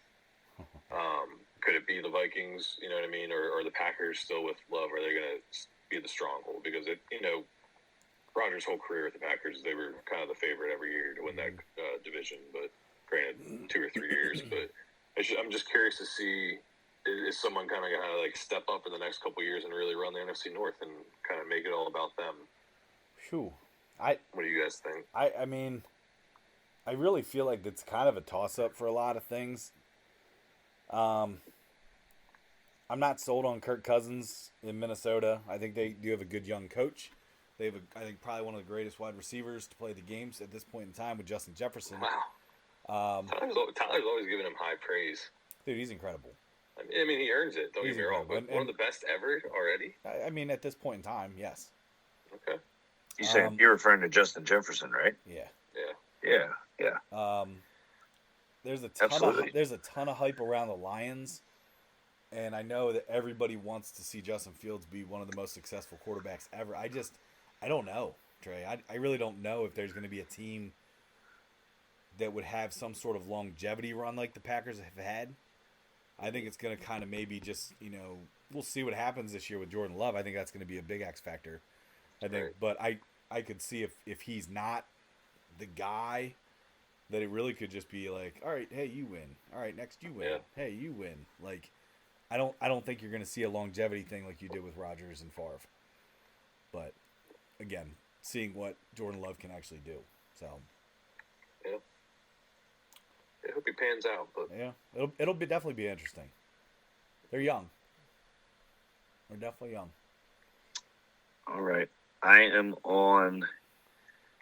Could it be the Vikings? You know what I mean, or the Packers still with Love? Are they going to be the stronghold? Because Rodgers' whole career with the Packers, they were kind of the favorite every year to win that division. But granted, 2 or 3 years. But I'm just curious to see, is someone kind of going to like step up in the next couple of years and really run the NFC North and kind of make it all about them? Whew. What do you guys think? I mean, I really feel like it's kind of a toss-up for a lot of things. I'm not sold on Kirk Cousins in Minnesota. I think they do have a good young coach. They have, I think, probably one of the greatest wide receivers to play the games at this point in time with Justin Jefferson. Wow. Tyler's always giving him high praise. Dude, he's incredible. I mean, he earns it. Don't get me wrong. But one of the best ever already. I mean, at this point in time, yes. Okay. You said you're referring to Justin Jefferson, right? Yeah. There's a ton of hype around the Lions, and I know that everybody wants to see Justin Fields be one of the most successful quarterbacks ever. I don't know, Trey. I really don't know if there's going to be a team that would have some sort of longevity run like the Packers have had. I think it's going to kind of maybe just, we'll see what happens this year with Jordan Love. I think that's going to be a big X factor. I think, right. But I could see if he's not the guy, that it really could just be like, all right, hey, you win. All right, next you win. Yeah. Hey, you win. Like, I don't think you're going to see a longevity thing like you did with Rodgers and Favre. But again, seeing what Jordan Love can actually do. So. Yeah. I hope he pans out, but yeah, it'll definitely be interesting. They're young. They're definitely young. All right, I am on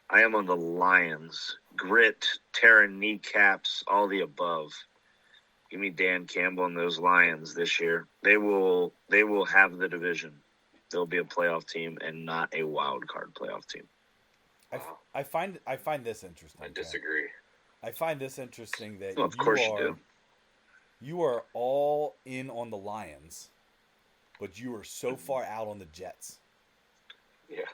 the Lions. Grit, tearing kneecaps, all the above. Give me Dan Campbell and those Lions this year. They will have the division. They'll be a playoff team and not a wild card playoff team. wow. I find this interesting. I disagree. I find this interesting that of course you do. You are all in on the Lions, but you are so far out on the Jets. Yeah.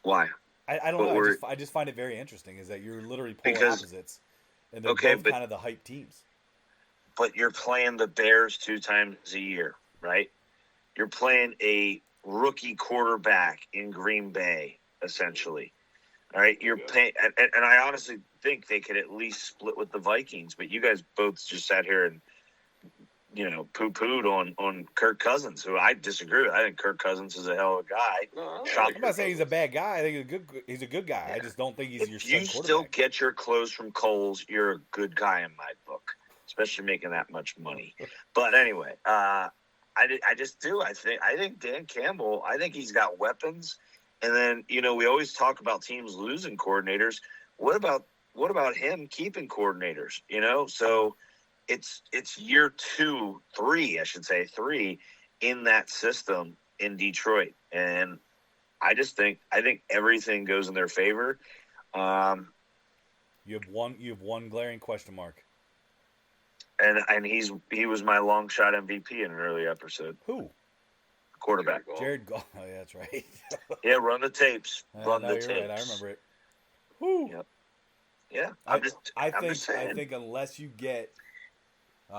Why? I don't know. I just find it very interesting is that you're literally polar opposites, and they're both kind of the hype teams. But you're playing the Bears 2 times a year, right? You're playing a rookie quarterback in Green Bay, essentially. All right, you're paying, and I honestly think they could at least split with the Vikings. But you guys both just sat here and poo-pooed on Kirk Cousins, who I disagree with. I think Kirk Cousins is a hell of a guy. No, I'm not saying he's a bad guy. I think he's a good guy. Yeah. I just don't think he's your stud quarterback. If you still get your clothes from Kohl's, you're a good guy in my book, especially making that much money. But anyway, I just do. I think Dan Campbell. I think he's got weapons. And then we always talk about teams losing coordinators. What about him keeping coordinators? So. It's year 3 in that system in Detroit, and I think everything goes in their favor. You have one glaring question mark, and he was my long shot MVP in an early episode. Who? Quarterback. Jared Goff. Oh, yeah, that's right. Yeah, run the tapes. Run the tapes. Right. I remember it. Who? Yep. Yeah, I think unless you get.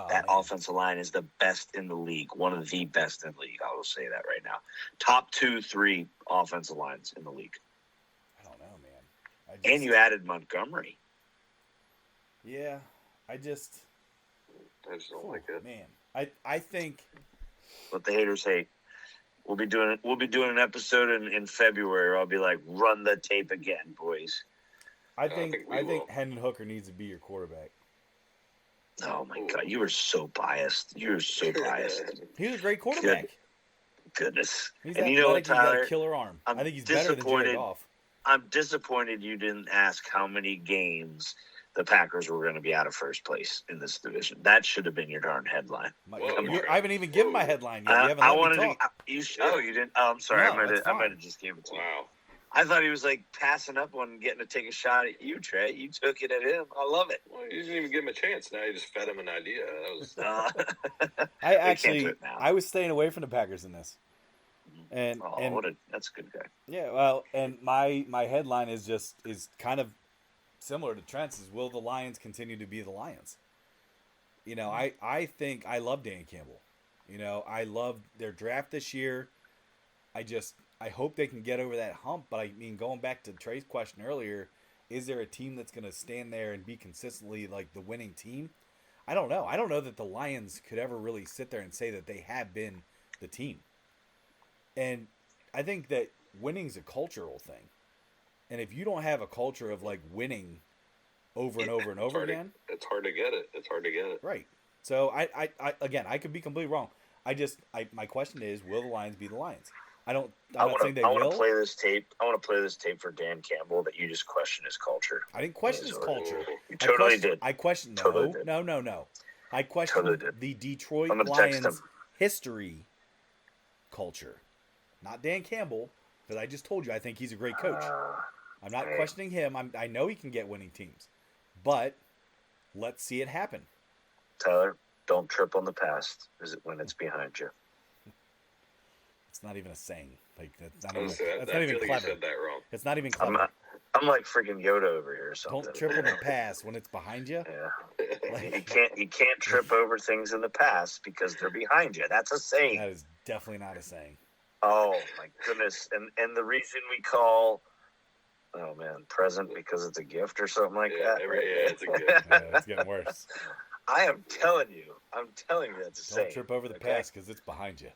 That offensive line is the best in the league. One of the best in the league. I will say that right now. Top 2, 3 offensive lines in the league. I don't know, man. And you added Montgomery. Yeah, I just don't like it. Man, I think. What the haters hate. We'll be doing an episode in February. I'll be like, run the tape again, boys. I think Hendon Hooker needs to be your quarterback. Oh, my God. You are so biased. You're so biased. He's a great quarterback. Goodness. He's and Tyler, he's got a killer arm. I think he's better than Jared Goff. I'm disappointed you didn't ask how many games the Packers were going to be out of first place in this division. That should have been your darn headline. I haven't even given my headline yet. You haven't let me talk. You didn't? Oh, I'm sorry. No, I might have just gave it to you. Wow. I thought he was like passing up on getting to take a shot at you, Trey. You took it at him. I love it. Well, you didn't even give him a chance. Now you just fed him an idea. I was staying away from the Packers in this. And that's a good guy. Yeah, well, and my headline is kind of similar to Trent's. Is will the Lions continue to be the Lions? You know, I think I love Dan Campbell. You know, I love their draft this year. I hope they can get over that hump. But I mean, going back to Trey's question earlier, is there a team that's going to stand there and be consistently like the winning team? I don't know. I don't know that the Lions could ever really sit there and say that they have been the team. And I think that winning is a cultural thing. And if you don't have a culture of like winning over and over and over again, it's hard to get it. Right. So I could be completely wrong. My question is, will the Lions be the Lions? I'm not saying they will. I want to play this tape for Dan Campbell that you just questioned his culture. I didn't question his culture. You totally did. I questioned no. I questioned the Detroit Lions history culture. Not Dan Campbell, because I just told you I think he's a great coach. I'm not questioning him. I know he can get winning teams. But let's see it happen. Tyler, don't trip on the past when it's behind you. It's not even a saying. Like that's not even clever. You said that wrong. It's not even clever. I'm like freaking Yoda over here or something. Don't trip on the past when it's behind you. Yeah. You can't trip over things in the past because they're behind you. That's a saying. That is definitely not a saying. Oh my goodness. And the reason we call present because it's a gift or something like that. Yeah, it's a gift. Yeah, it's getting worse. I am telling you that's a saying. Don't trip over the past because it's behind you.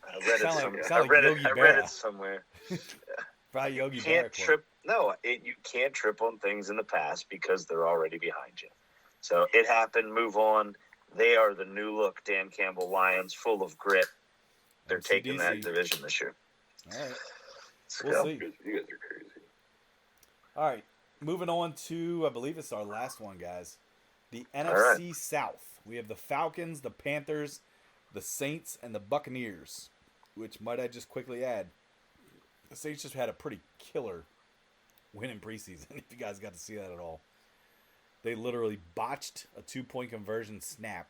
I read it somewhere. I read it somewhere. Probably Yogi Berra. You can't trip on things in the past because they're already behind you. So it happened. Move on. They are the new look Dan Campbell Lions, full of grit. They're taking that division this year. All right. We'll see. You guys are crazy. All right. Moving on to, I believe it's our last one, guys. The NFC South. We have the Falcons, the Panthers, the Saints, and the Buccaneers. Which, might I just quickly add, the Saints just had a pretty killer win in preseason, if you guys got to see that at all. They literally botched a 2-point conversion snap,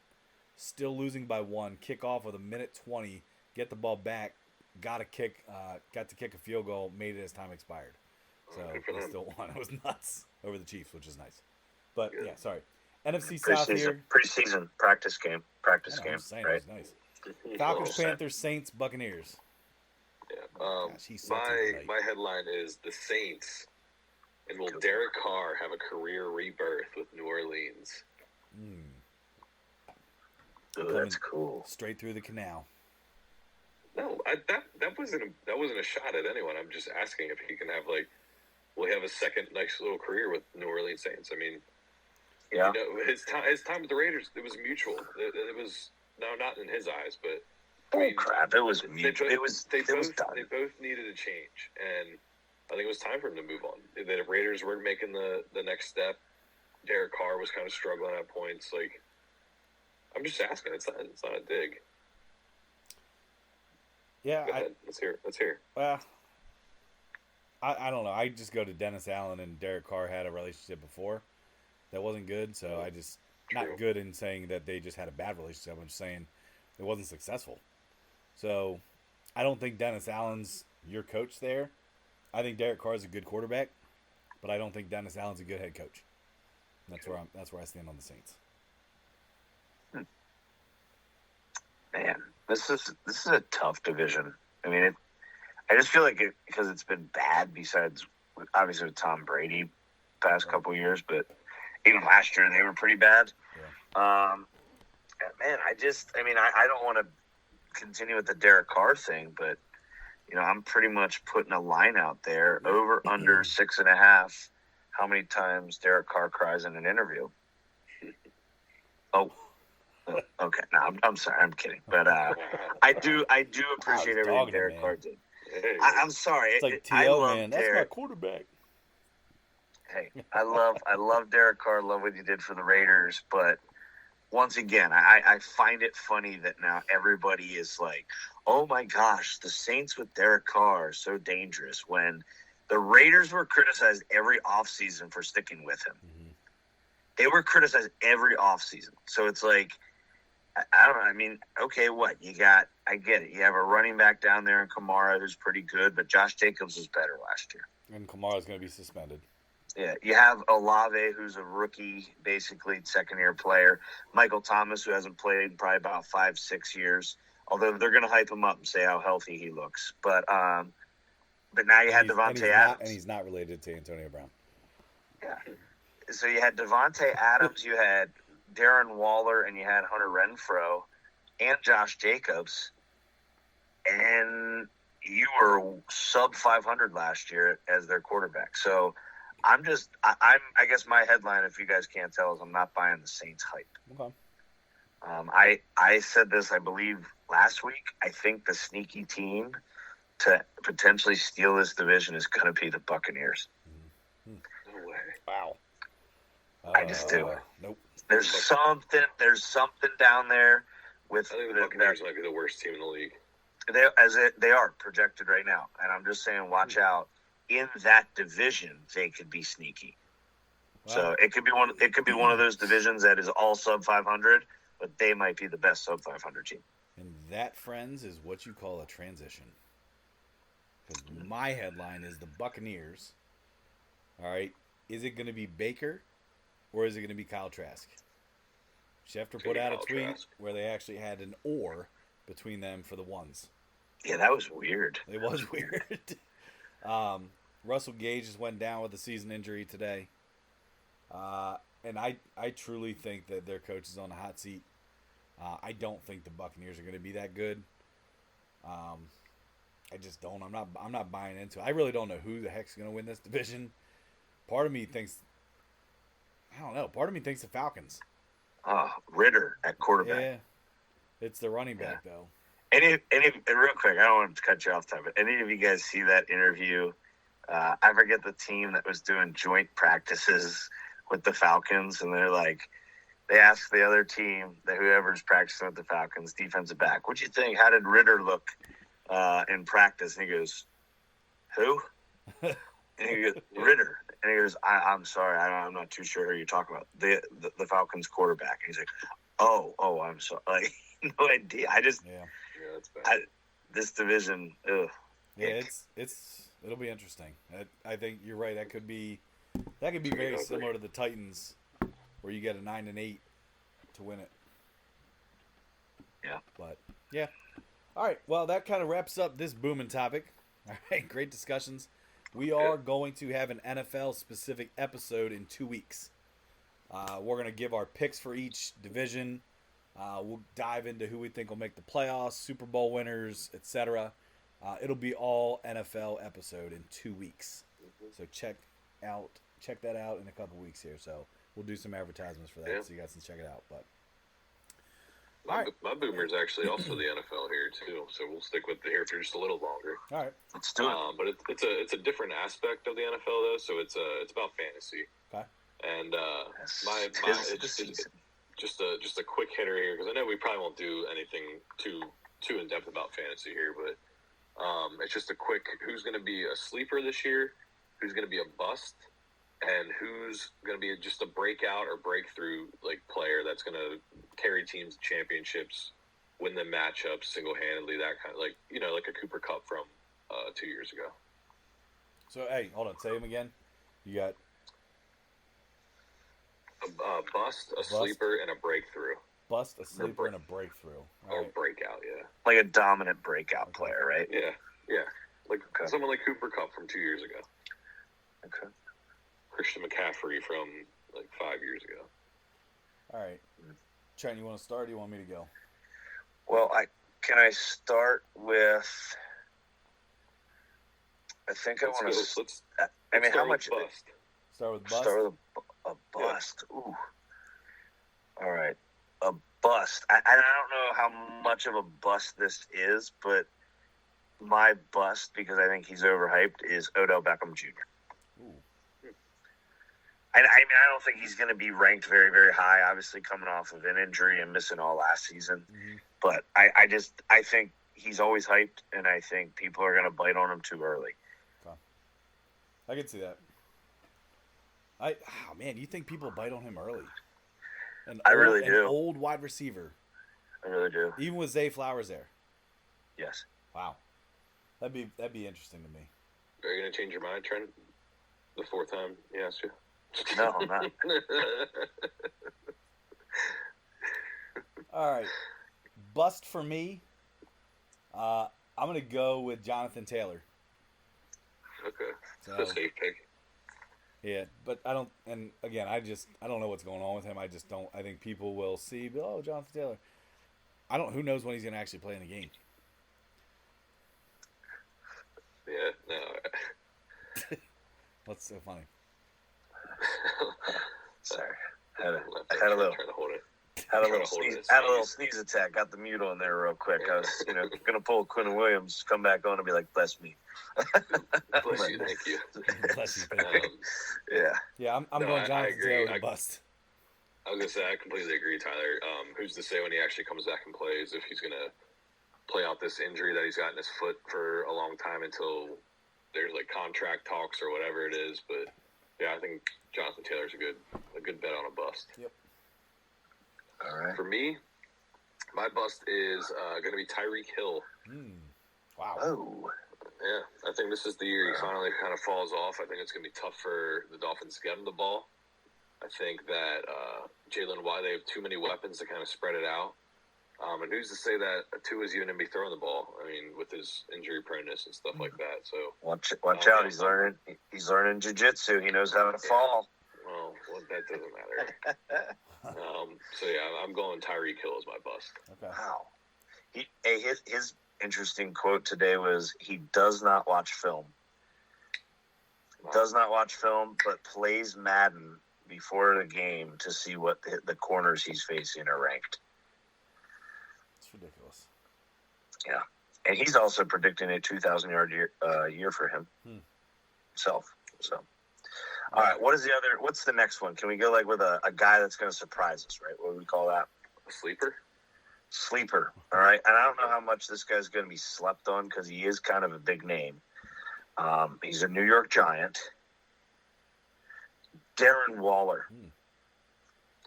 still losing by 1, kick off with 1:20, get the ball back, got to kick a field goal, made it as time expired. So they still won. It was nuts over the Chiefs, which is nice. But yeah, sorry. NFC South here. Preseason practice game. Right? It was nice. Falcons, Panthers, Saints, Buccaneers. Yeah. My headline is the Saints, and will Derek Carr have a career rebirth with New Orleans? Oh, that's cool. Straight through the canal. No, that wasn't a shot at anyone. I'm just asking if he can have will he have a second nice little career with New Orleans Saints? I mean, yeah. His time with the Raiders, it was mutual. It was. No, not in his eyes, but crap! It was. They both needed a change, and I think it was time for him to move on. The Raiders weren't making the next step. Derek Carr was kind of struggling at points. I'm just asking. It's not a dig. Yeah, let's hear. Well, I don't know. I just go to Dennis Allen and Derek Carr had a relationship before that wasn't good, so I just. Not good in saying that they just had a bad relationship. I'm just saying it wasn't successful. So I don't think Dennis Allen's your coach there. I think Derek Carr is a good quarterback, but I don't think Dennis Allen's a good head coach. That's where I stand on the Saints. Man, this is a tough division. I mean, I just feel like because it's been bad. Besides, obviously with Tom Brady, past couple of years, but. Even last year, they were pretty bad. Yeah. Man, I don't want to continue with the Derek Carr thing, but, I'm pretty much putting a line out there, over, under 6.5, how many times Derek Carr cries in an interview. Oh, okay. No, I'm sorry. I'm kidding. But I do appreciate everything Derek Carr did. I'm sorry. It's like T.O., man. That's my quarterback. Hey, I love Derek Carr. Love what he did for the Raiders, but once again, I find it funny that now everybody is like, "Oh my gosh, the Saints with Derek Carr are so dangerous." When the Raiders were criticized every offseason for sticking with him, they were criticized every offseason. So it's like, I don't know. I mean, okay, what you got? I get it. You have a running back down there in Kamara who's pretty good, but Josh Jacobs was better last year. And Kamara's going to be suspended. Yeah, you have Olave, who's a rookie, basically second-year player. Michael Thomas, who hasn't played in probably about 5-6 years. Although they're going to hype him up and say how healthy he looks. But now you had Devontae Adams, and he's not related to Antonio Brown. Yeah. So you had Devontae Adams, you had Darren Waller, and you had Hunter Renfrow, and Josh Jacobs, and you were sub 500 last year as their quarterback. So I guess my headline, if you guys can't tell, is I'm not buying the Saints hype. Okay. I said this, I believe, last week. I think the sneaky team to potentially steal this division is going to be the Buccaneers. No way. Wow. I just do. Nope. There's something down there with I think the Buccaneers might be the worst team in the league. They are projected right now, and I'm just saying, watch out. In that division, they could be sneaky. Wow. So it could be one of those divisions that is all sub 500, but they might be the best sub 500 team. And that, friends, is what you call a transition. Because my headline is the Buccaneers. All right, is it going to be Baker, or is it going to be Kyle Trask? Schefter put out a tweet where they actually had an "or" between them for the ones. Yeah, that was weird. It was weird. Russell Gage just went down with a season injury today. And I truly think that their coach is on the hot seat. I don't think the Buccaneers are going to be that good. I just don't. I'm not buying into it. I really don't know who the heck's going to win this division. Part of me thinks, I don't know. Part of me thinks the Falcons. Ritter at quarterback. Yeah, it's the running back though. Any real quick, I don't want to cut you off time, but any of you guys see that interview? I forget the team that was doing joint practices with the Falcons, and they asked the other team, that whoever's practicing with the Falcons, defensive back, what'd you think? How did Ritter look in practice? And he goes, who? And he goes, Ritter. And he goes, I'm sorry, I'm not too sure who you're talking about. The Falcons quarterback. And he's like, oh, I'm sorry. Like, no idea. That's bad. This division, ugh. Yeah, it'll be interesting. I think you're right. That could be very similar to the Titans, where you get a 9-8 to win it. Yeah. But yeah. All right. Well, that kind of wraps up this booming topic. All right. Great discussions. We are going to have an NFL-specific episode in 2 weeks. We're going to give our picks for each division. We'll dive into who we think will make the playoffs, Super Bowl winners, etc. It'll be all NFL episode in 2 weeks. So check that out in a couple weeks here. So we'll do some advertisements for that, so you guys can check it out. But my boomer's actually also the NFL here too, so we'll stick with the here for just a little longer. All right, let's do it. But it's a different aspect of the NFL though, so it's about fantasy. Okay. And just a quick hitter here, because I know we probably won't do anything too in depth about fantasy here, but it's just a quick who's going to be a sleeper this year, who's going to be a bust, and who's going to be just a breakout or breakthrough player that's going to carry teams to championships, win them matchups single-handedly, that kind of like a Cooper Kupp from 2 years ago. So hey, hold on, say him again. You got a bust, a sleeper, and a breakthrough. Bust, a sleeper, and a breakthrough. Or breakout, yeah. Like a dominant breakout player, right? Yeah. Someone like Cooper Kupp from 2 years ago. Okay. Christian McCaffrey from 5 years ago. All right. Trent, you want to start, or do you want me to go? Well, can I start with? I think I want to. I mean, how much? Bust. Start with bust. Start with a bust. Yeah. Ooh. All right, a bust. I don't know how much of a bust this is, but my bust, because I think he's overhyped, is Odell Beckham Jr. Ooh. I mean, I don't think he's going to be ranked very, very high, obviously coming off of an injury and missing all last season. Mm-hmm. But I think he's always hyped, and I think people are going to bite on him too early. Okay. I can see that. Man, you think people bite on him early? I really do. An old wide receiver. I really do. Even with Zay Flowers there. Yes. Wow. That'd be interesting to me. Are you going to change your mind, Trent? The fourth time he asked you? No, I'm not. All right. Bust for me. I'm going to go with Jonathan Taylor. Okay. So, a safe pick. Yeah, but I don't, and again, I don't know what's going on with him. I think people will see, oh, Jonathan Taylor. Who knows when he's going to actually play in the game. Yeah, no. What's so funny? Sorry. Had a little sneeze attack. Got the mute on there real quick. I was, going to pull Quinn Williams, come back on and be like, bless me. Bless you, thank you. Bless you, thank you. Yeah, I'm going Jonathan Taylor to bust. I was going to say, I completely agree, Tyler. Who's to say when he actually comes back and plays if he's going to play out this injury that he's got in his foot for a long time until there's like contract talks or whatever it is. But yeah, I think Jonathan Taylor's a good bet on a bust. Yep. All right. For me, my bust is going to be Tyreek Hill. Wow. Oh. Yeah, I think this is the year he finally kind of falls off. I think it's going to be tough for the Dolphins to get him the ball. I think that Jalen White, they have too many weapons to kind of spread it out. And who's to say that Tua is even going to be throwing the ball? I mean, with his injury proneness and stuff like that. So watch out, he's learning jiu-jitsu. He knows how to fall. Well, that doesn't matter. So yeah, I'm going Tyreek Hill as my bust. Okay. Wow. His interesting quote today was he does not watch film. Wow. Does not watch film, but plays Madden before the game to see what the corners he's facing are ranked. It's ridiculous. Yeah. And he's also predicting a 2,000-yard year for him himself. So, all right, what's the next one? Can we go like with a guy that's going to surprise us, right? What do we call that? A sleeper? Sleeper, all right? And I don't know how much this guy's going to be slept on because he is kind of a big name. He's a New York Giant. Darren Waller.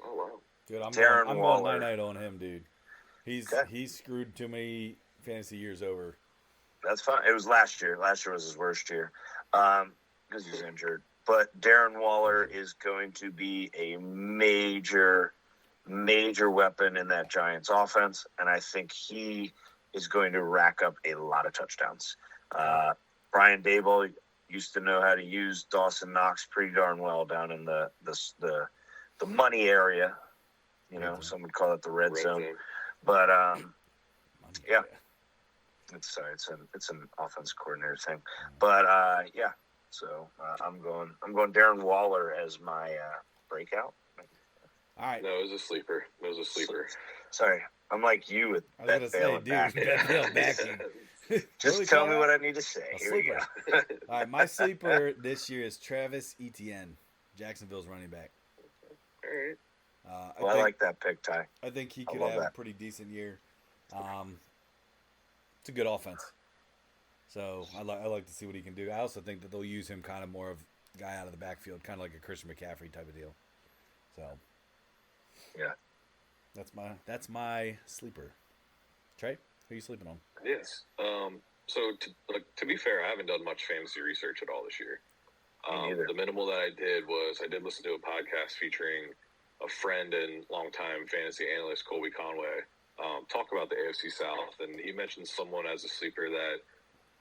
Oh, wow. Dude, I'm going night-night on him, dude. He's screwed too many fantasy years over. That's fine. It was last year. Last year was his worst year because he's injured. But Darren Waller is going to be a major weapon in that Giants offense, and I think he is going to rack up a lot of touchdowns. Brian Daboll used to know how to use Dawson Knox pretty darn well down in the money area. Some would call it the red zone. But yeah, it's an offense coordinator thing. But yeah, so I'm going Darren Waller as my breakout. All right. No, it was a sleeper. Sorry, I'm like you with Bet Fail backing. Just tell me what I need to say. Here we go. All right, my sleeper this year is Travis Etienne, Jacksonville's running back. All right. I like that pick, Ty. I think he could have a pretty decent year. It's a good offense. So I like to see what he can do. I also think that they'll use him kind of more of a guy out of the backfield, kind of like a Christian McCaffrey type of deal. So yeah, that's my sleeper. Trey, who are you sleeping on? Yes. So to be fair, I haven't done much fantasy research at all this year. The minimal that I did listen to a podcast featuring a friend and longtime fantasy analyst, Colby Conway, talk about the AFC South. And he mentioned someone as a sleeper that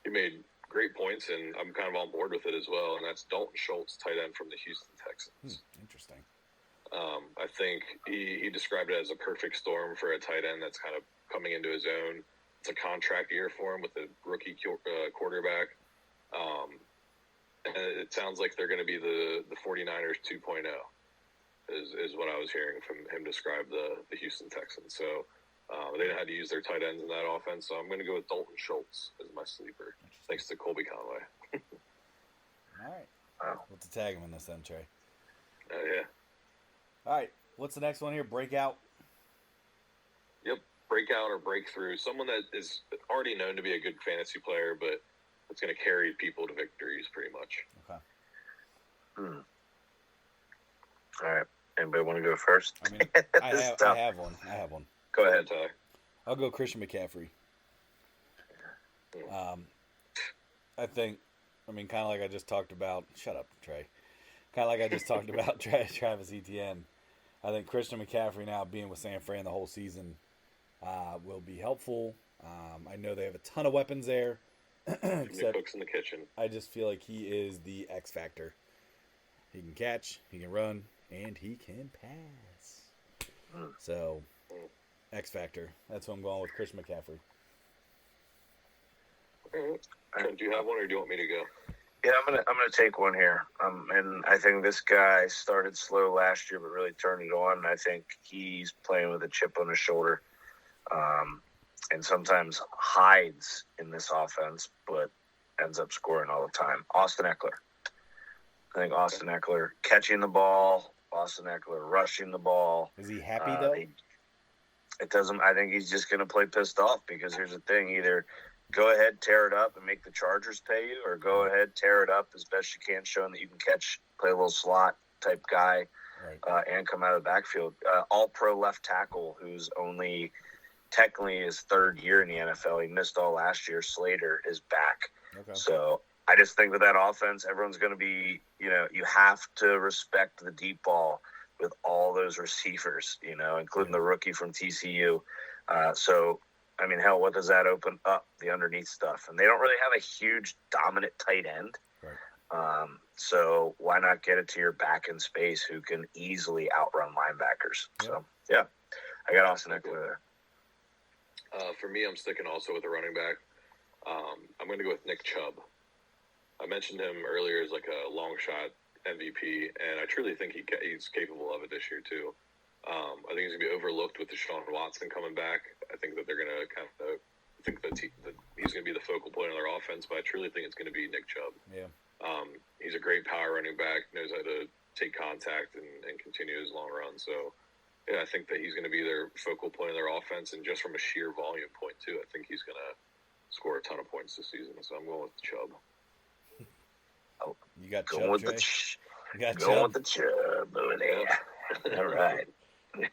he made great points, and I'm kind of on board with it as well. And that's Dalton Schultz, tight end from the Houston Texans. Interesting. I think he described it as a perfect storm for a tight end that's kind of coming into his own. It's a contract year for him with a rookie quarterback. And it sounds like they're going to be the 49ers 2.0 is what I was hearing from him describe the Houston Texans. So they had to use their tight ends in that offense. So I'm going to go with Dalton Schultz as my sleeper, thanks to Colby Conway. All right. Wow. We'll have to tag him in this then, Trey. Oh, yeah. All right. What's the next one here? Breakout? Yep. Breakout or breakthrough. Someone that is already known to be a good fantasy player, but it's going to carry people to victories pretty much. Okay. All right. Anybody want to go first? I mean, I have one. Go ahead, Ty. I'll go Christian McCaffrey. I think, kind of like I just talked about. Shut up, Trey. Kind of like I just talked about Travis Etienne. I think Christian McCaffrey now being with San Fran the whole season will be helpful. I know they have a ton of weapons there. Except cooks in the kitchen. I just feel like he is the X factor. He can catch, he can run, and he can pass. So, X factor. That's what I'm going with Christian McCaffrey. Do you have one, or do you want me to go? Yeah, I'm gonna take one here. And I think this guy started slow last year, but really turned it on. And I think he's playing with a chip on his shoulder, and sometimes hides in this offense, but ends up scoring all the time. Austin Eckler. I think Austin Eckler catching the ball, Austin Eckler rushing the ball. Is he happy though? It doesn't. I think he's just gonna play pissed off because here's the thing: either go ahead, tear it up, and make the Chargers pay you, or go ahead, tear it up as best you can, showing that you can catch, play a little slot type guy, right. And come out of the backfield. All-pro left tackle, who's only technically his third year in the NFL. He missed all last year. Slater is back. Okay. So I just think with that offense, everyone's going to be, you have to respect the deep ball with all those receivers, including the rookie from TCU. So hell, what does that open up? The underneath stuff. And they don't really have a huge dominant tight end. Right. So why not get it to your back in space who can easily outrun linebackers? Yep. So, yeah, I got Austin Eckler there. For me, I'm sticking also with the running back. I'm going to go with Nick Chubb. I mentioned him earlier as like a long shot MVP, and I truly think he's capable of it this year too. I think he's going to be overlooked with Deshaun Watson coming back. I think that they're going to think that he's going to be the focal point of their offense, but I truly think it's going to be Nick Chubb. Yeah. He's a great power running back, knows how to take contact and continue his long run. So, yeah, I think that he's going to be their focal point of their offense, and just from a sheer volume point too, I think he's going to score a ton of points this season. So I'm going with Chubb. Oh, you got going Chubb, with Jay? You got going Chubb? With the Chubb over there. All right.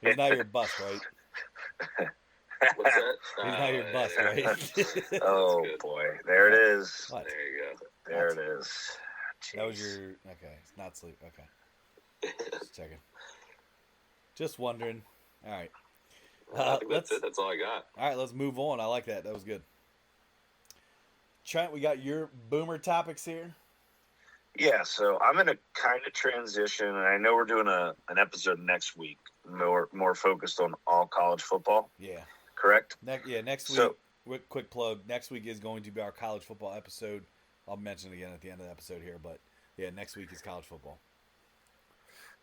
He's not your bust, right? What's that? He's not your bust, right? Oh, boy. There it is. What? There you go. There it is. Jeez. That was your... Okay. It's not sleep. Okay. Just checking. Just wondering. All right. I think that's it. That's all I got. All right, let's move on. I like that. That was good. Trent, we got your boomer topics here. Yeah, so I'm going to kind of transition, and I know we're doing an episode next week, more focused on all college football. Yeah. Correct? Next week, quick plug, next week is going to be our college football episode. I'll mention it again at the end of the episode here, but yeah, next week is college football.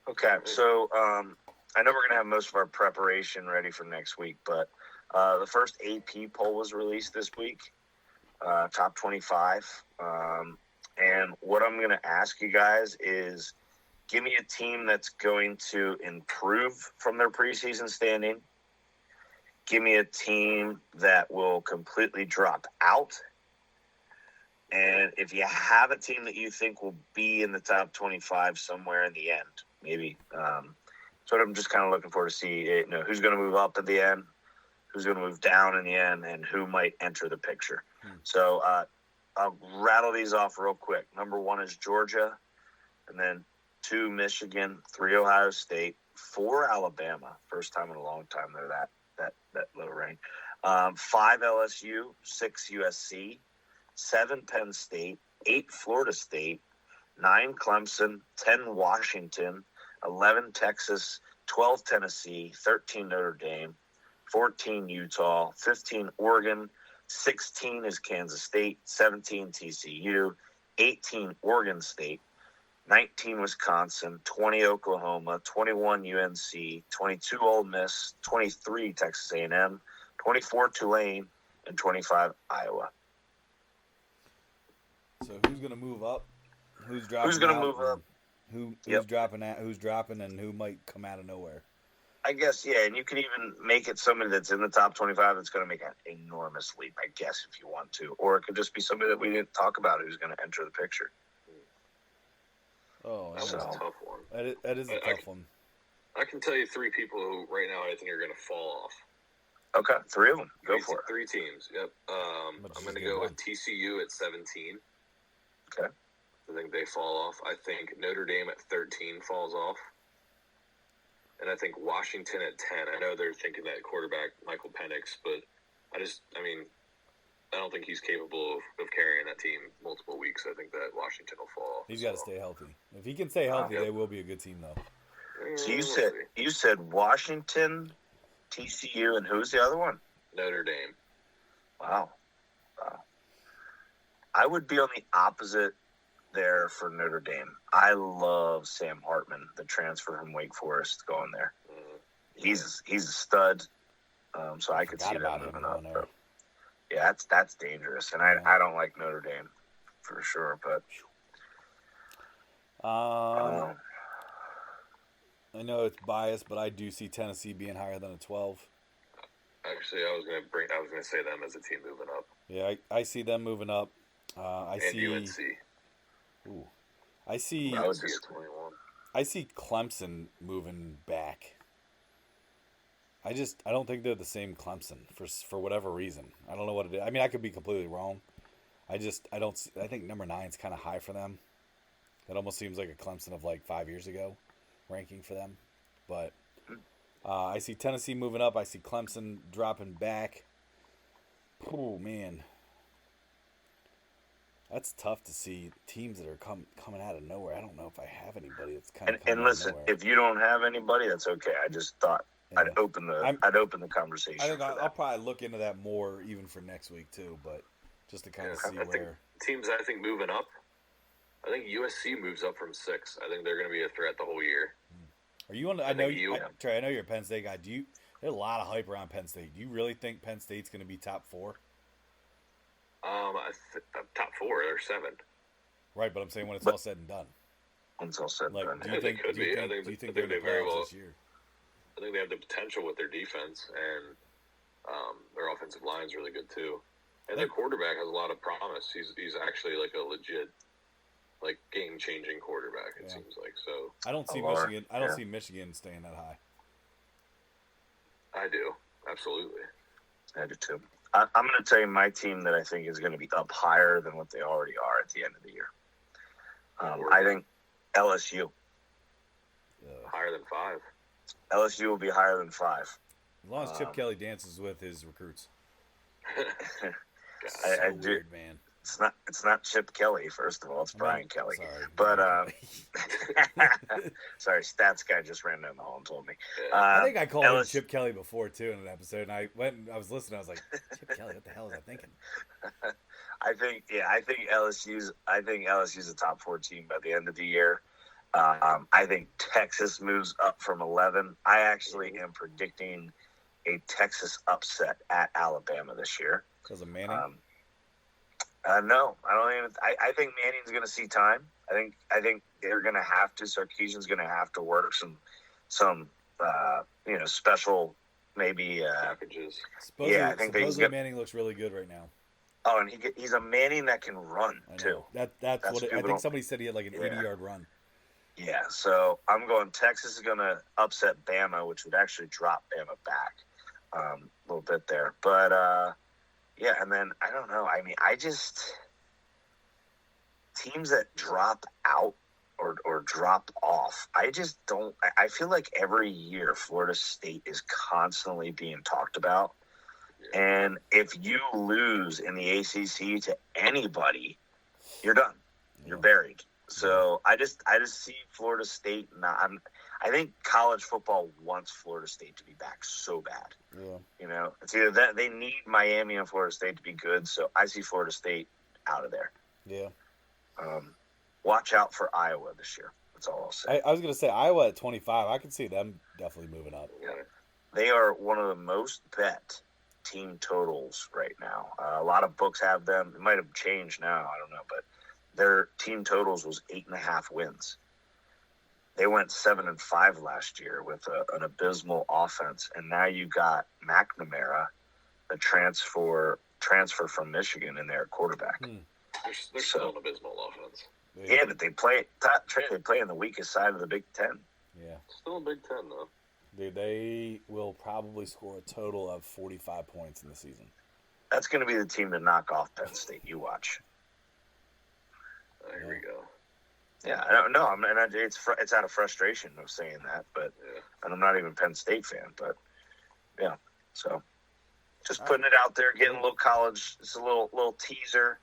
Okay, so I know we're going to have most of our preparation ready for next week, but the first AP poll was released this week, top 25. And what I'm going to ask you guys is give me a team that's going to improve from their preseason standing. Give me a team that will completely drop out. And if you have a team that you think will be in the top 25 somewhere in the end, maybe. So I'm just kind of looking forward to see who's going to move up at the end, who's going to move down in the end, and who might enter the picture. So I'll rattle these off real quick. Number 1 is Georgia, and then 2, Michigan, 3, Ohio State, 4, Alabama. First time in a long time they're that low rank. 5, LSU, 6, USC, 7, Penn State, 8, Florida State, 9, Clemson, 10, Washington, 11, Texas, 12, Tennessee, 13, Notre Dame, 14, Utah, 15, Oregon, 16 is Kansas State, 17 TCU, 18 Oregon State, 19 Wisconsin, 20 Oklahoma, 21 UNC, 22 Ole Miss, 23 Texas A&M, 24 Tulane, and 25 Iowa. So who's going to move up? Who's dropping out? Who's going to move up? who's dropping, and who might come out of nowhere. I guess, yeah, and you can even make it somebody that's in the top 25 that's going to make an enormous leap, I guess, if you want to. Or it could just be somebody that we didn't talk about who's going to enter the picture. Oh, that's a tough one. That is a tough one. I can tell you 3 people who right now I think are going to fall off. Okay, 3 of them. Go for it. 3 teams, yep. I'm going to go with TCU at 17. Okay. I think they fall off. I think Notre Dame at 13 falls off. And I think Washington at 10. I know they're thinking that quarterback, Michael Penix, but I don't think he's capable of carrying that team multiple weeks. I think that Washington will fall off. He's got to stay healthy. If he can stay healthy, they will be a good team, though. So you said Washington, TCU, and who's the other one? Notre Dame. Wow. I would be on the opposite there for Notre Dame. I love Sam Hartman, the transfer from Wake Forest, going there. He's a stud, so I could see that moving up. Yeah, that's dangerous, and I don't like Notre Dame for sure, but I know it's biased, but I do see Tennessee being higher than a 12. Actually, I was gonna say them as a team moving up. Yeah, I see them moving up. I see UNC. Ooh, I see. I see Clemson moving back. I don't think they're the same Clemson for whatever reason. I don't know what it is. I mean, I could be completely wrong. I don't. I think number 9 is kind of high for them. That almost seems like a Clemson of like 5 years ago, ranking for them. But I see Tennessee moving up. I see Clemson dropping back. Oh man. That's tough to see teams that are coming out of nowhere. I don't know if I have anybody that's kind of and listen, if you don't have anybody, that's okay. I just thought I'd open the conversation. I think I'll probably look into that more even for next week too, but just to kind of see where teams I think moving up. I think USC moves up from 6. I think they're going to be a threat the whole year. Are you on? Trey, I know you're a Penn State guy. There's a lot of hype around Penn State. Do you really think Penn State's going to be top 4? Top 4 or 7. Right, but I'm saying when it's all said and done. When it's all said and done. Do you think they're they very well this year? I think they have the potential with their defense, and their offensive line is really good too. And their quarterback has a lot of promise. He's actually like a legit, like game-changing quarterback. It seems like so. I don't see Michigan. I don't see Michigan staying that high. I do, absolutely. I do too. I'm going to tell you my team that I think is going to be up higher than what they already are at the end of the year. I think LSU. Higher than 5. LSU will be higher than 5. As long as Chip Kelly dances with his recruits. I do. Weird, man. It's not Chip Kelly, first of all. It's Brian Kelly. Sorry. But sorry, stats guy just ran down the hall and told me. I think I called him Chip Kelly before too in an episode, and I was listening. I was like, Chip Kelly, what the hell was I thinking? I think LSU's a top 4 team by the end of the year. I think Texas moves up from 11. I actually am predicting a Texas upset at Alabama this year. Because of Manning? No, I don't even. I think Manning's going to see time. I think they're going to have to. Sarkisian's going to have to work some special maybe packages. I think supposedly Manning looks really good right now. Oh, and he's a Manning that can run too. That's what I think. Somebody said he had like an 80-yard run. Yeah, so I'm going. Texas is going to upset Bama, which would actually drop Bama back a little bit there, but. Yeah, and then, I don't know. I mean, teams that drop out or drop off, I just don't – I feel like every year Florida State is constantly being talked about. And if you lose in the ACC to anybody, you're done. You're buried. So I just see Florida State I think college football wants Florida State to be back so bad. Yeah. It's either that they need Miami and Florida State to be good. So I see Florida State out of there. Yeah. Watch out for Iowa this year. That's all I'll say. I was going to say Iowa at 25. I could see them definitely moving up. Yeah. They are one of the most bet team totals right now. A lot of books have them. It might have changed now. I don't know, but their team totals was 8.5 wins. They went 7-5 last year with an abysmal offense, and now you got McNamara, a transfer from Michigan, in there at quarterback. They're still an abysmal offense. Yeah, but they play in the weakest side of the Big Ten. Yeah, still in Big Ten though. Dude, they will probably score a total of 45 points in the season. That's going to be the team to knock off Penn State. You watch. Here we go. Yeah, I don't know. I mean, it's out of frustration of saying that, but and I'm not even a Penn State fan, but yeah. So just putting it out there, getting a little college. It's a little teaser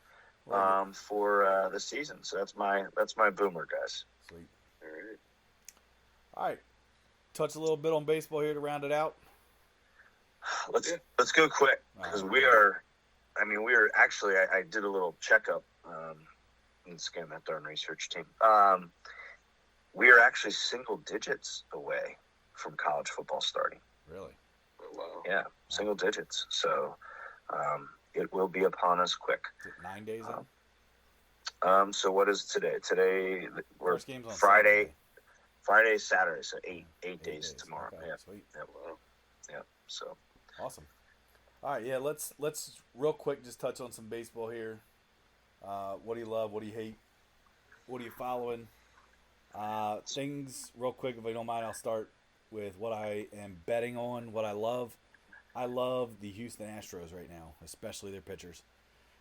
for the season. So that's my boomer, guys. Sweet. All right. Touch a little bit on baseball here to round it out. Let's go quick because we are actually. I did a little checkup. And scan that darn research team. We are actually single digits away from college football starting. Really? Oh, wow. Yeah, single digits. So it will be upon us quick. Is it 9 days out? So what is today? Today we're Friday. Saturday. Friday, Saturday. So eight days tomorrow. Okay, yeah. Sweet. Yeah. Wow. Yeah. So awesome. All right. Yeah. Let's real quick just touch on some baseball here. What do you love? What do you hate? What are you following? Things real quick, if I don't mind, I'll start with what I am betting on, what I love. I love the Houston Astros right now, especially their pitchers.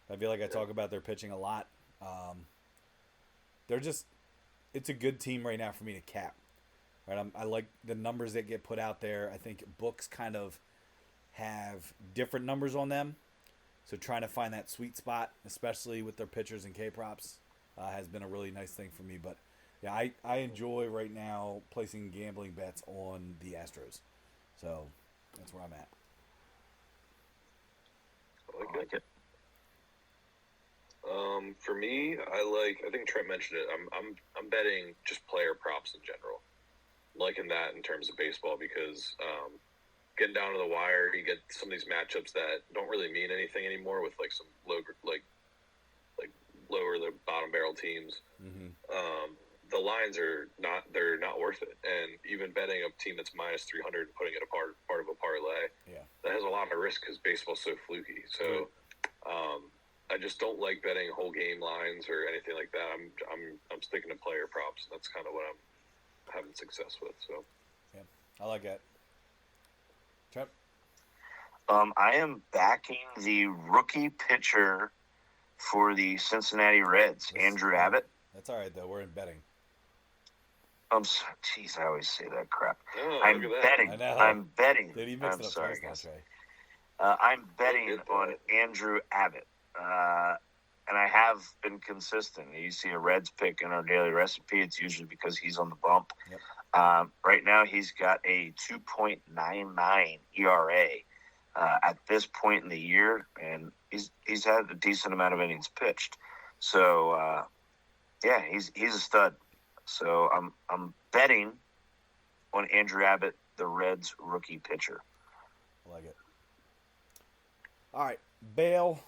I feel like I talk about their pitching a lot. It's a good team right now for me to cap. Right, I like the numbers that get put out there. I think books kind of have different numbers on them. So trying to find that sweet spot, especially with their pitchers and K-props, has been a really nice thing for me. But, yeah, I enjoy right now placing gambling bets on the Astros. So that's where I'm at. I like it. For me, I think Trent mentioned it. I'm betting just player props in general. I'm liking that in terms of baseball because getting down to the wire, you get some of these matchups that don't really mean anything anymore with like some lower the bottom barrel teams. Mm-hmm. The lines they're not worth it, and even betting a team that's minus 300 and putting it a part of a parlay, that has a lot of risk because baseball's so fluky. So I just don't like betting whole game lines or anything like that. I'm sticking to player props. That's kind of what I'm having success with. So yeah, I like that. Trent? I am backing the rookie pitcher for the Reds, Andrew Abbott. That's all right, though. We're in betting. Jeez, I always say that crap. Oh, I'm betting. Dude, he mixed I'm it up sorry, twice, guys. I'm betting on Andrew Abbott. And I have been consistent. You see a Reds pick in our daily recipe, it's usually because he's on the bump. Yep. Right now, he's got a 2.99 ERA at this point in the year, and he's had a decent amount of innings pitched. So, he's a stud. So I'm betting on Andrew Abbott, the Reds rookie pitcher. I like it. All right, bail,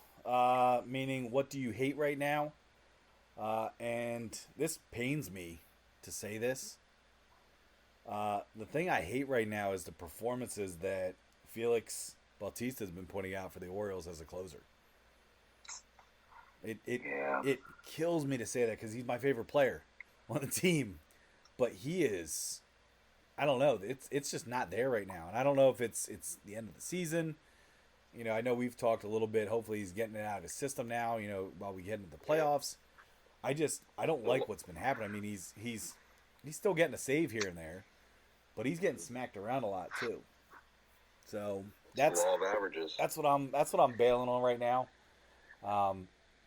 meaning what do you hate right now? And this pains me to say this. The thing I hate right now is the performances that Felix Bautista has been putting out for the Orioles as a closer. It kills me to say that because he's my favorite player on the team, but he is, I don't know, it's just not there right now, and I don't know if it's the end of the season. You know, I know we've talked a little bit. Hopefully, he's getting it out of his system now. You know, while we get into the playoffs, I don't like what's been happening. I mean, he's still getting a save here and there, but he's getting smacked around a lot too. So that's law of averages. That's what I'm bailing on right now.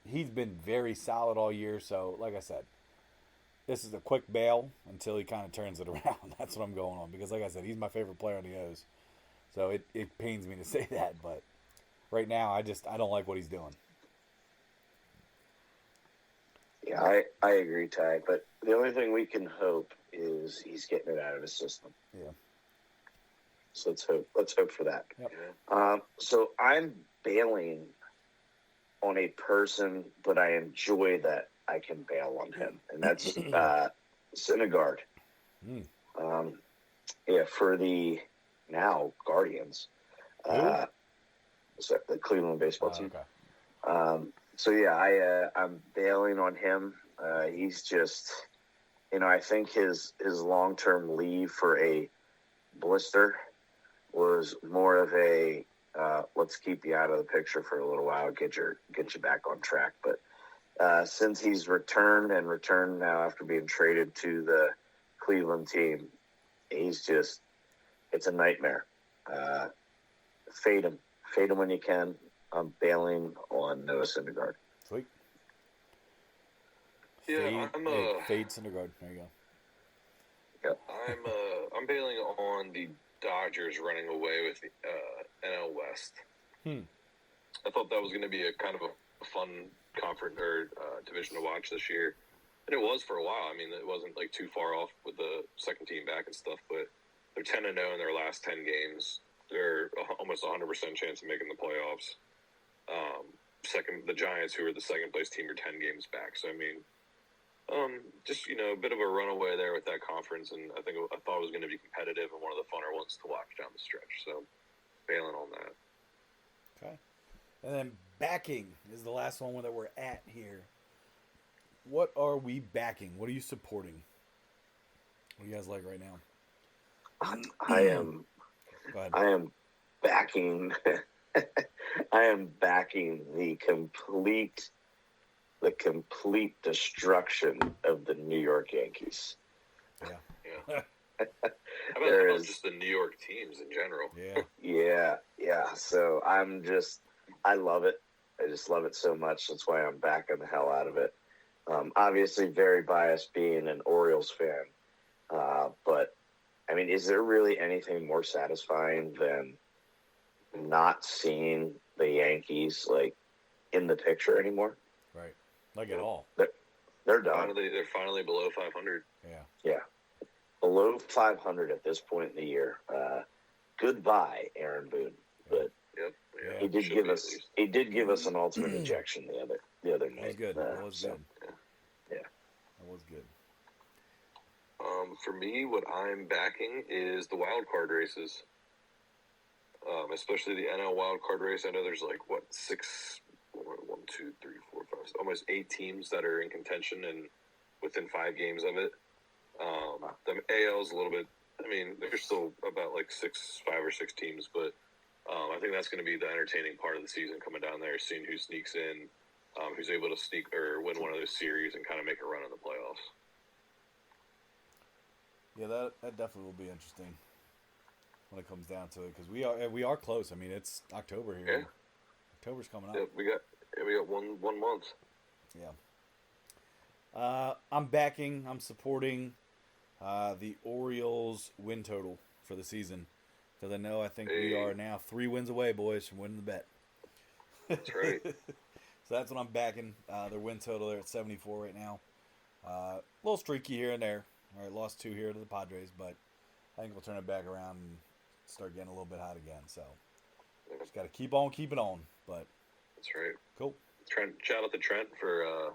He's been very solid all year. So, like I said, this is a quick bail until he kind of turns it around. That's what I'm going on because, like I said, he's my favorite player on the O's. So it pains me to say that, but right now I don't like what he's doing. Yeah, I agree, Ty. But the only thing we can hope is he's getting it out of his system. Yeah. So let's hope for that. Yep. So I'm bailing on a person, but I enjoy that I can bail on him, and that's Syndergaard. For the now Guardians. So the Cleveland baseball team. Okay. I'm bailing on him. He's just, I think his long-term leave for a blister was more of a let's keep you out of the picture for a little while, get you back on track. But since he's returned now after being traded to the Cleveland team, he's just, it's a nightmare. Fade him when you can. I'm bailing on Noah Syndergaard. Sweet. Yeah, fade Syndergaard. There you go. Yep. I'm bailing on the Dodgers running away with the NL West. I thought that was going to be a kind of a fun conference or division to watch this year, and it was for a while. I mean, it wasn't like too far off with the second team back and stuff, but they're 10-0 in their last 10 games. They're almost 100% chance of making the playoffs. The Giants, who are the second place team, are 10 games back. So I mean, just a bit of a runaway there with that conference, and I thought it was going to be competitive and one of the funner ones to watch down the stretch. So, bailing on that. Okay, and then backing is the last one that we're at here. What are we backing? What are you supporting? What do you guys like right now? I am backing. I am backing the complete destruction of the New York Yankees. Yeah. How about just the New York teams in general? Yeah. So I love it. I just love it so much. That's why I'm backing the hell out of it. Obviously, very biased being an Orioles fan. But, I mean, is there really anything more satisfying than not seeing the Yankees, in the picture anymore? Right. Like at all. They're done. They're finally below 500. Yeah. Below 500 at this point in the year. Goodbye, Aaron Boone. But he did give us an ultimate injection the other night. That was good. Yeah. That was good. For me, what I'm backing is the wild card races. Especially the NL wild card race. I know there's almost 8 teams that are in contention and within 5 games of it. The AL's a little bit, I mean, there's still about 5 or 6 teams, but I think that's going to be the entertaining part of the season coming down there, seeing who sneaks in, who's able to sneak or win one of those series and kind of make a run in the playoffs. Yeah, that definitely will be interesting when it comes down to it, because we are close. I mean, it's October here. Yeah. October's coming up. Yeah, we got one month. Yeah. I'm supporting the Orioles win total for the season, because I think we are now 3 wins away, boys, from winning the bet. That's right. So that's what I'm backing. Their win total, they're at 74 right now. A little streaky here and there. All right, lost 2 here to the Padres, but I think we'll turn it back around and start getting a little bit hot again. So just got to keep on keeping on. But that's right. Cool. Shout out to Trent for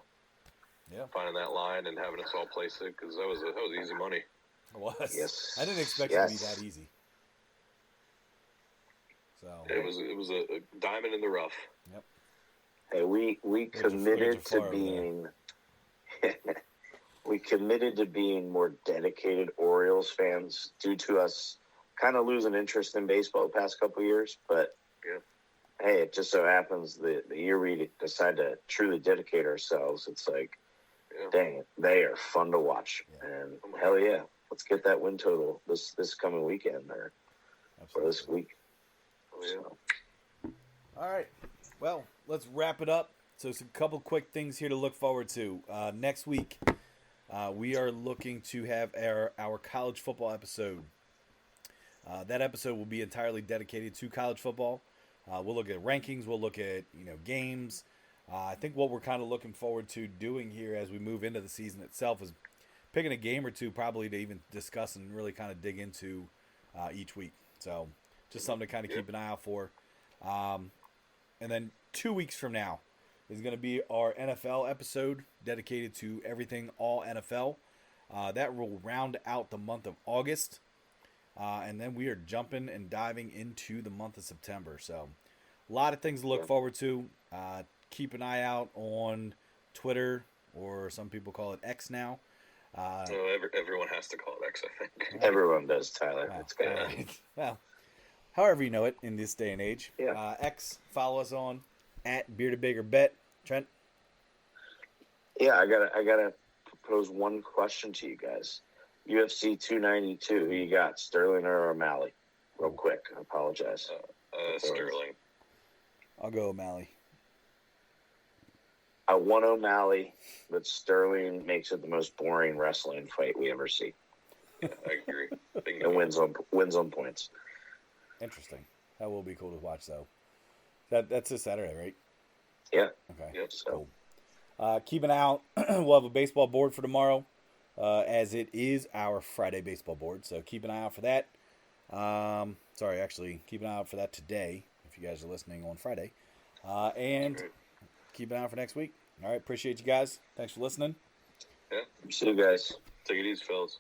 finding that line and having us all place it, because that was easy money. It was. Yes. I didn't expect it to be that easy. So it was a diamond in the rough. Yep. Hey, we committed to being we committed to being more dedicated Orioles fans due to us kind of losing interest in baseball the past couple of years. But hey, it just so happens the year we decide to truly dedicate ourselves, it's dang it, they are fun to watch. And hell yeah, let's get that win total this coming weekend or this week. Oh, yeah. So. All right. Well, let's wrap it up. So some couple quick things here to look forward to. Next week, we are looking to have our college football episode. That episode will be entirely dedicated to college football. We'll look at rankings. We'll look at games. I think what we're kind of looking forward to doing here as we move into the season itself is picking a game or two probably to even discuss and really kind of dig into each week. So just something to kind of keep an eye out for. And then 2 weeks from now is going to be our NFL episode dedicated to everything all NFL. That will round out the month of August. And then we are jumping and diving into the month of September. So a lot of things to look forward to. Keep an eye out on Twitter, or some people call it X now. Everyone has to call it X, I think. Everyone does, Tyler. Wow. It's good. Well, however you know it in this day and age. Yeah. X, follow us on at Bearded Baker Bet. Trent? Yeah, I gotta propose one question to you guys. UFC 292, who you got, Sterling or O'Malley? Real quick, I apologize. Sterling. I'll go O'Malley. I want O'Malley, but Sterling makes it the most boring wrestling fight we ever see. Yeah, I agree. And wins on points. Interesting. That will be cool to watch, though. That's this Saturday, right? Yeah. Okay. Yep. Cool. Keep an eye out. We'll have a baseball board for tomorrow, as it is our Friday baseball board. So keep an eye out for that. Keep an eye out for that today, if you guys are listening on Friday. And keep an eye out for next week. All right. Appreciate you guys. Thanks for listening. Yeah. See you guys. Take it easy, fellas.